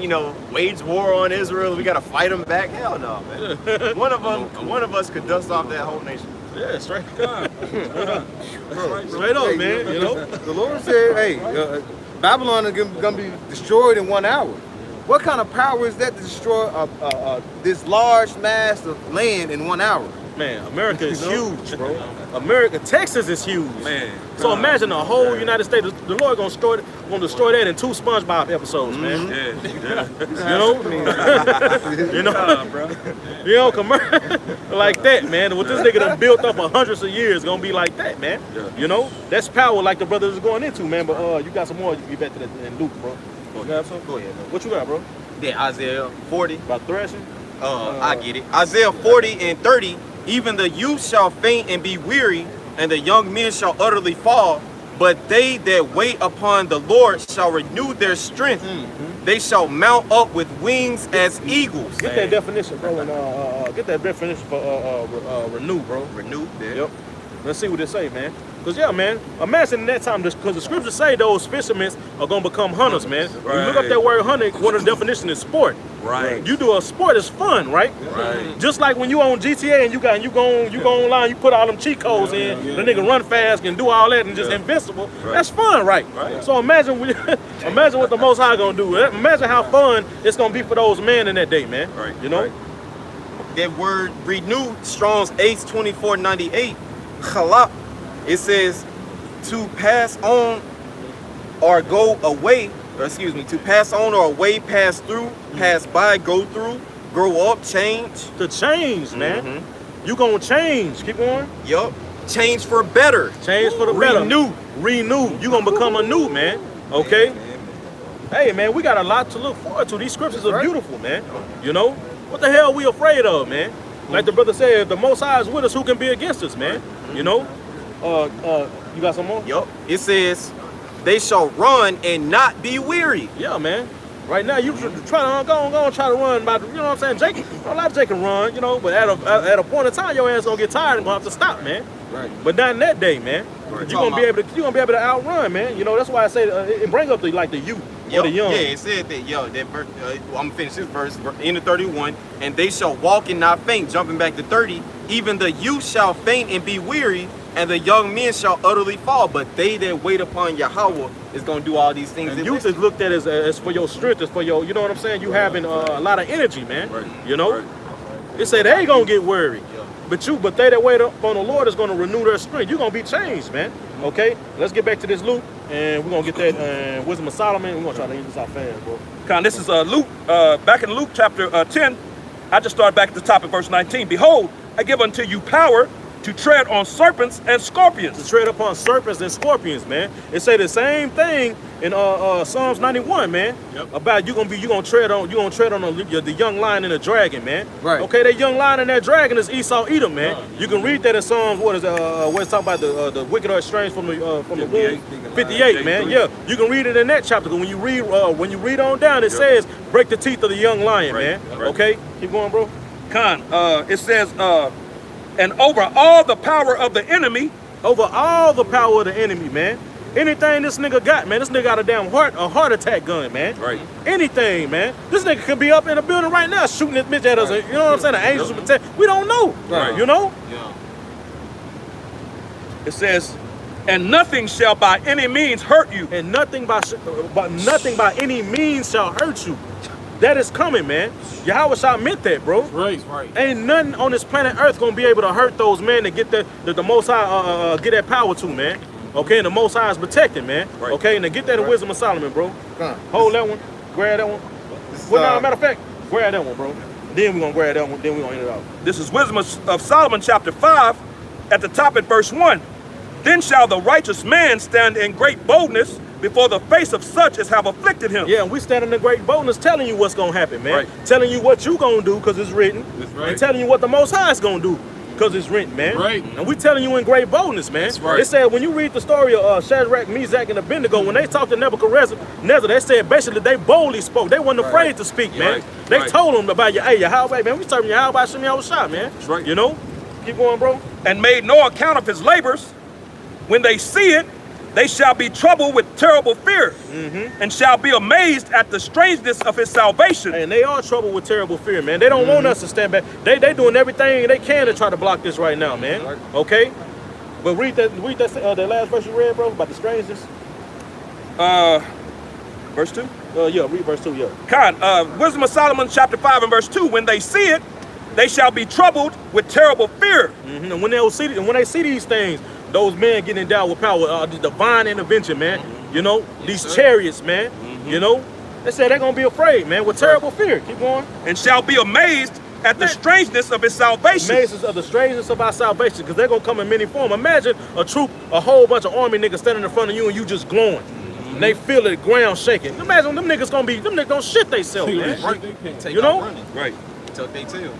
wage war on Israel? We gotta fight them back? Hell no, man. One of us could dust off that whole nation. Yeah, straight Bro, straight up, hey, man. You know. The Lord said, hey, Babylon is gonna be destroyed in 1 hour. What kind of power is that to destroy this large mass of land in 1 hour? Man, America is huge, bro. Texas is huge. Man. So imagine the whole United States. The Lord gonna destroy that in 2 SpongeBob episodes, man. You know, bro. You know, like that, man. What this nigga done built up for hundreds of years gonna be like that, man. You know, that's power like the brothers is going into, man. But you got some more. You get back to that in Luke, bro. You got some? Go ahead, man. What you got, bro? Then Isaiah 40. About threshing? I get it. Isaiah 40 and 30. Even the youth shall faint and be weary, and the young men shall utterly fall. But they that wait upon the Lord shall renew their strength. They shall mount up with wings as eagles. Get that definition, bro, and get that definition for renew, bro. Renew. Yeah. Yep. Let's see what it say, man. Because, yeah, man, imagine in that time, because the scriptures say those fishermen are going to become hunters, man. When you look up that word hunter, one of the definitions is sport. Right. You do a sport, it's fun, right? Right. Just like when you on GTA and you go online, you put all them cheat codes in, the nigga run fast and do all that and just invincible. That's fun, right? So imagine imagine what the Most High going to do. Imagine how fun it's going to be for those men in that day, man. Right. You know? That word renew, Strong's Ace 2498, chalak, it says to pass on or go away, to pass on or away, pass through, pass by, go through, grow up, change. To change, man. You gonna change. Keep going. Yup. Change for better. Change for the better. Renew. You gonna become a new man. Okay. Hey, man, we got a lot to look forward to. These scriptures are beautiful, man. You know what the hell we afraid of, man? Like the brother said, if the Most High is with us, who can be against us, man? You know. You got some more? Yup. It says, they shall run and not be weary. Yeah, man. Right now, you try to run by, you know what I'm saying? Jake, a lot of Jake can run, you know, but at a point in time, your ass gonna get tired and gonna have to stop, man. Right. But not in that day, man. You're gonna be able to outrun, man. You know, that's why I say it brings up the youth or the young. Yeah, it said that, that verse, I'm gonna finish this verse, in the 31, and they shall walk and not faint, jumping back to 30, even the youth shall faint and be weary, and the young men shall utterly fall, but they that wait upon Yahweh is going to do all these things. And youth is looked at as for your strength, as for your, you know what I'm saying? You having a lot of energy, man. Right. You know? Right. It say they ain't going to get worried. Yeah. But they that wait upon the Lord is going to renew their strength. You're going to be changed, man. Okay? Let's get back to this Luke, and we're going to get that Wisdom of Solomon. We're going to try to end this out fast, bro. This is Luke, back in Luke chapter 10. I just started back at the top of verse 19. Behold, I give unto you power to tread on serpents and scorpions. To tread upon serpents and scorpions, man. It say the same thing in Psalms 91, man. Yep. About you gonna tread on the young lion and the dragon, man. Right. Okay, that young lion and that dragon is Esau, Edom, man. You can read that in Psalms. What is where it's talking about the wicked are estranged from the womb. 58, man. Yeah, you can read it in that chapter. When you read on down, it says break the teeth of the young lion, man. Right. Okay, keep going, bro. It says. And over all the power of the enemy. Over all the power of the enemy, man. Anything this nigga got, man. This nigga got a heart attack gun, man. Right. Anything, man. This nigga could be up in the building right now shooting this bitch at us. You know what I'm saying? The angels will protect. We don't know. Right. You know? Yeah. It says, and nothing shall by any means hurt you. And nothing by any means shall hurt you. That is coming, man. Yahweh shall meant that, bro. Right. Ain't nothing on this planet Earth gonna be able to hurt those men that get the Most High get that power to, man. Okay, and the Most High is protecting, man. Right. Okay, and to get that in Wisdom of Solomon, bro. Hold that one. Grab that one. Matter of fact, grab that one, bro. Then we're gonna grab that one. Then we're gonna end it out. This is Wisdom of Solomon, chapter 5, at the top at verse 1. Then shall the righteous man stand in great boldness before the face of such as have afflicted him. Yeah, and we standing in great boldness telling you what's going to happen, man. Right. Telling you what you going to do because it's written. That's right. And telling you what the Most High is going to do. because it's written, man. Right. And we telling you in great boldness, man. That's right. It said when you read the story of Shadrach, Meshach, and Abednego, when they talked to Nebuchadnezzar, they said basically they boldly spoke. They wasn't afraid to speak, man. Right. They Right. told them about Yahweh, man. We serving Yahweh, Shem Yahushua, man. That's right. You know? Keep going, bro. And made no account of his labors. When they see it, they shall be troubled with terrible fear, and shall be amazed at the strangeness of his salvation. And they are troubled with terrible fear, man. They don't want us to stand back. They doing everything they can to try to block this right now, man. Okay? But read that last verse you read, bro, about the strangeness. Verse 2? Yeah, read verse 2, yeah. Wisdom of Solomon chapter 5 and verse 2. When they see it, they shall be troubled with terrible fear. And when they see these things, those men getting endowed with power, the divine intervention, man. You know, these chariots, man. You know, they say they're gonna be afraid, man, with terrible fear. Keep going. And shall be amazed at the strangeness of his salvation. Amazes of the strangeness of our salvation, because they're gonna come in many forms. Imagine a troop, a whole bunch of army niggas standing in front of you and you just glowing. And they feel the ground shaking. Imagine them niggas gonna shit themselves, man. You know? Right. Tuck they tail.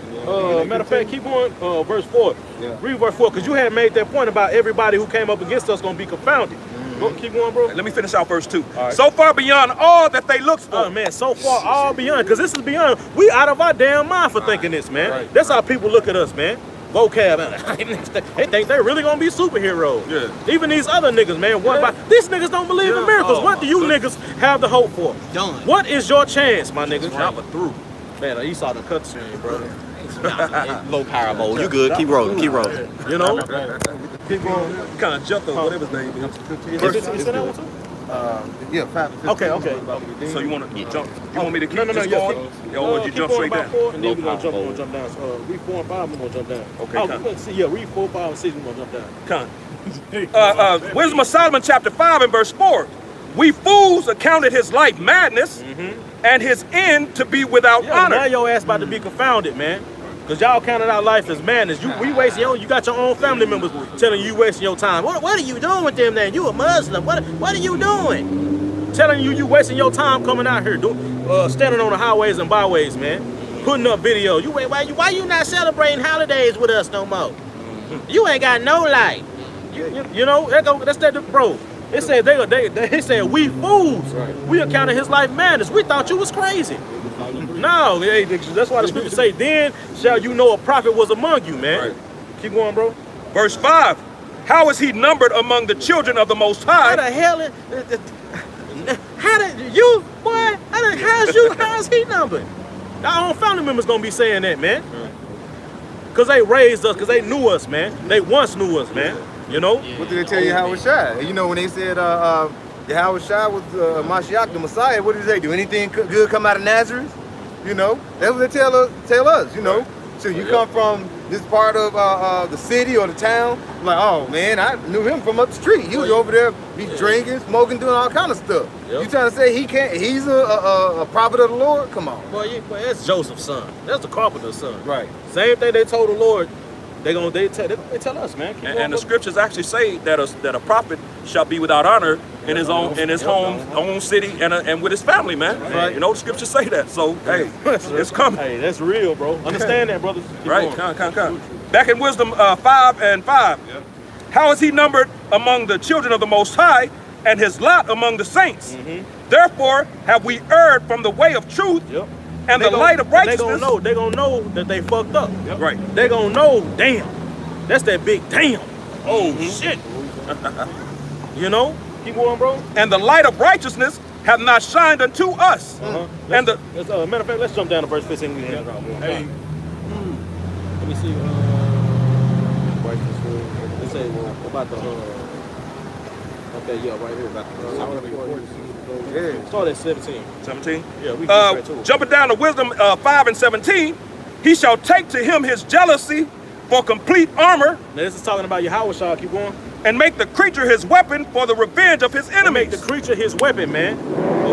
Matter of fact, keep going, verse 4. Yeah. Read verse 4, because you had made that point about everybody who came up against us gonna be confounded. Go, keep going, bro. Let me finish out verse 2. Right. So far beyond all that they looked for. Oh man, so far all beyond, because this is beyond. We out of our damn mind for thinking this, man. Right. That's how people look at us, man. Vocab, they think they're really gonna be superheroes. Yeah. Even these other niggas, man. These niggas don't believe in miracles. Oh, what do you niggas have to hope for? Done. What is your chance, my nigga? Chopper through. Man, you saw the cutscene, bro. Low parable. You good? Keep rolling. Keep rolling. You know? Keep going. Kind of jumped on whatever his name is. You said that one too? Yeah, 5 and 15. Okay. So you want to jump? You want me to keep No, just yeah, going? keep- Yeah, or would you keep jump going straight about down? 4, and then we're gonna jump down. Read 4 and 5, we're gonna jump down. Okay, Oh, come. let's see, yeah, read 4, 5, and 6, we're gonna jump down. Wisdom of Solomon chapter 5 and verse 4. We fools accounted his life madness, and his end to be without Yeah, now honor. your ass about to be confounded, man. Cause y'all counted our life as madness. We wasting you got your own family members telling you wasting your time. What are you doing with them then? You a Muslim. What are you doing? Telling you wasting your time coming out here, standing on the highways and byways, man. Putting up video. Why you not celebrating holidays with us no more? You ain't got no life. You know, that's that, bro. It said they said we fools. Right. We accounted his life madness. We thought you was crazy. No, that's why the scriptures say, then shall you know a prophet was among you, man. Right. Keep going, bro. Verse 5. How is he numbered among the children of the Most How High? the hell how's he numbered? Our own family members gonna be saying that, man. Cause they raised us, cause they knew us, man. They once knew us, man. You know? What did they tell you, Yahushua? You know, when they said Yahushua was Mashiach, the Messiah, what did they do? Anything good come out of Nazareth? You know, that's what they tell us, you know. So you come from this part of the city or the town, like, oh man, I knew him from up the street. He was over there, be drinking, smoking, doing all kind of stuff. Yep. You trying to say he's a prophet of the Lord? Come on. Boy, that's Joseph's son. That's the carpenter's son. Right. Same thing they told the Lord. They tell us, man. Keep And going, the bro. scriptures actually say that a prophet shall be without honor in his own city and with his family, man. Right. You know the scriptures say that. So hey, it's coming. Hey, that's real, bro. Understand that, brothers. Keep Right, going. come. Back in Wisdom 5 and 5. Yep. How is he numbered among the children of the Most High, and his lot among the saints? Therefore have we erred from the way of truth, Yep. and the light of righteousness. They gonna know that they fucked up. Right. They gonna know, damn. That's that big damn. Oh shit. You know? Keep going, bro. And the light of righteousness have not shined unto us. And the Matter of fact, let's jump down to verse 15. Hey. Let me see. Let's say about the. Okay, yeah, right here about the. Start at 17. 17. Yeah, we get straight to it. Jumping down to Wisdom 5 and 17, he shall take to him his jealousy for complete armor, Now this is talking about Yahushua. Keep going. and make the creature his weapon for the revenge of his And make enemies. the creature his weapon, man.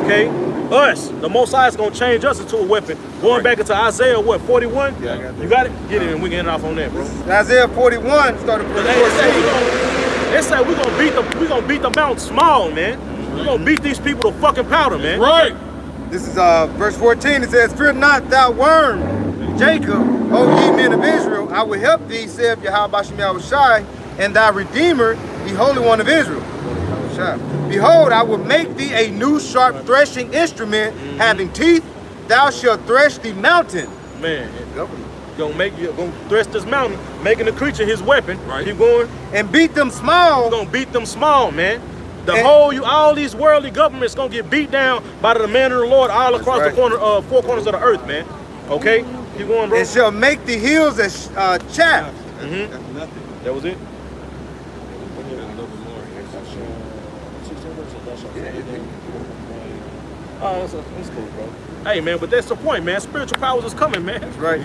Okay? Us, the Most High is going to change us into a weapon. Going back into Isaiah, what, 41? Yeah, I got that. You got it? Get it, and we can end off on that, bro. Isaiah 41 started with They say we're gonna beat the mountain small, man. We're gonna beat these people to fucking powder, man. Right. This is verse 14. It says, "Fear not, thou worm, Jacob, O ye men of Israel, I will help thee, saith Yahweh Shem Yahushai, and thy Redeemer, the Holy One of Israel. Behold, I will make thee a new sharp threshing instrument, having teeth. Thou shalt thresh the mountain. Man, gonna thresh this mountain, making the creature his weapon. Right. Keep going. And beat them small. Gonna beat them small, man. All these worldly governments gonna get beat down by the man of the Lord all across the four corners of the earth, man. Okay, keep going, bro. And shall make the hills as chaff. That's nothing. That was it. Oh, that's cool, bro. Hey, man, but that's the point, man. Spiritual powers is coming, man. That's right.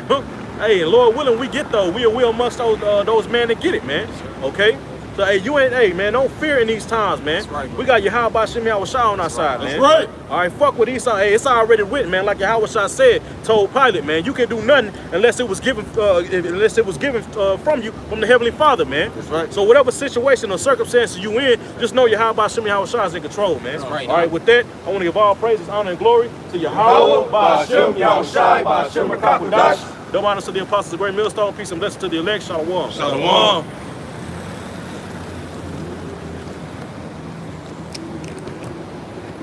Hey, Lord willing, we get those. We amongst those men that get it, man. Okay. So, hey, hey, man, don't fear in these times, man. That's right, we got Yahweh Shem Yahushai on our side, man. That's right. All right, fuck with Esau. Hey, it's already written, man. Like Yahushua said, told Pilate, man, you can do nothing unless it was given, from you, from the Heavenly Father, man. That's right. So whatever situation or circumstances you in, just know Yahweh Shem Yahushai is in control, man. That's right. All right, with that, I want to give all praises, honor, and glory to Yahweh Shem Yahushai, Shem Double honor to the apostles of Great Millstone. Peace and blessings to the elect. Shalom. Shalom.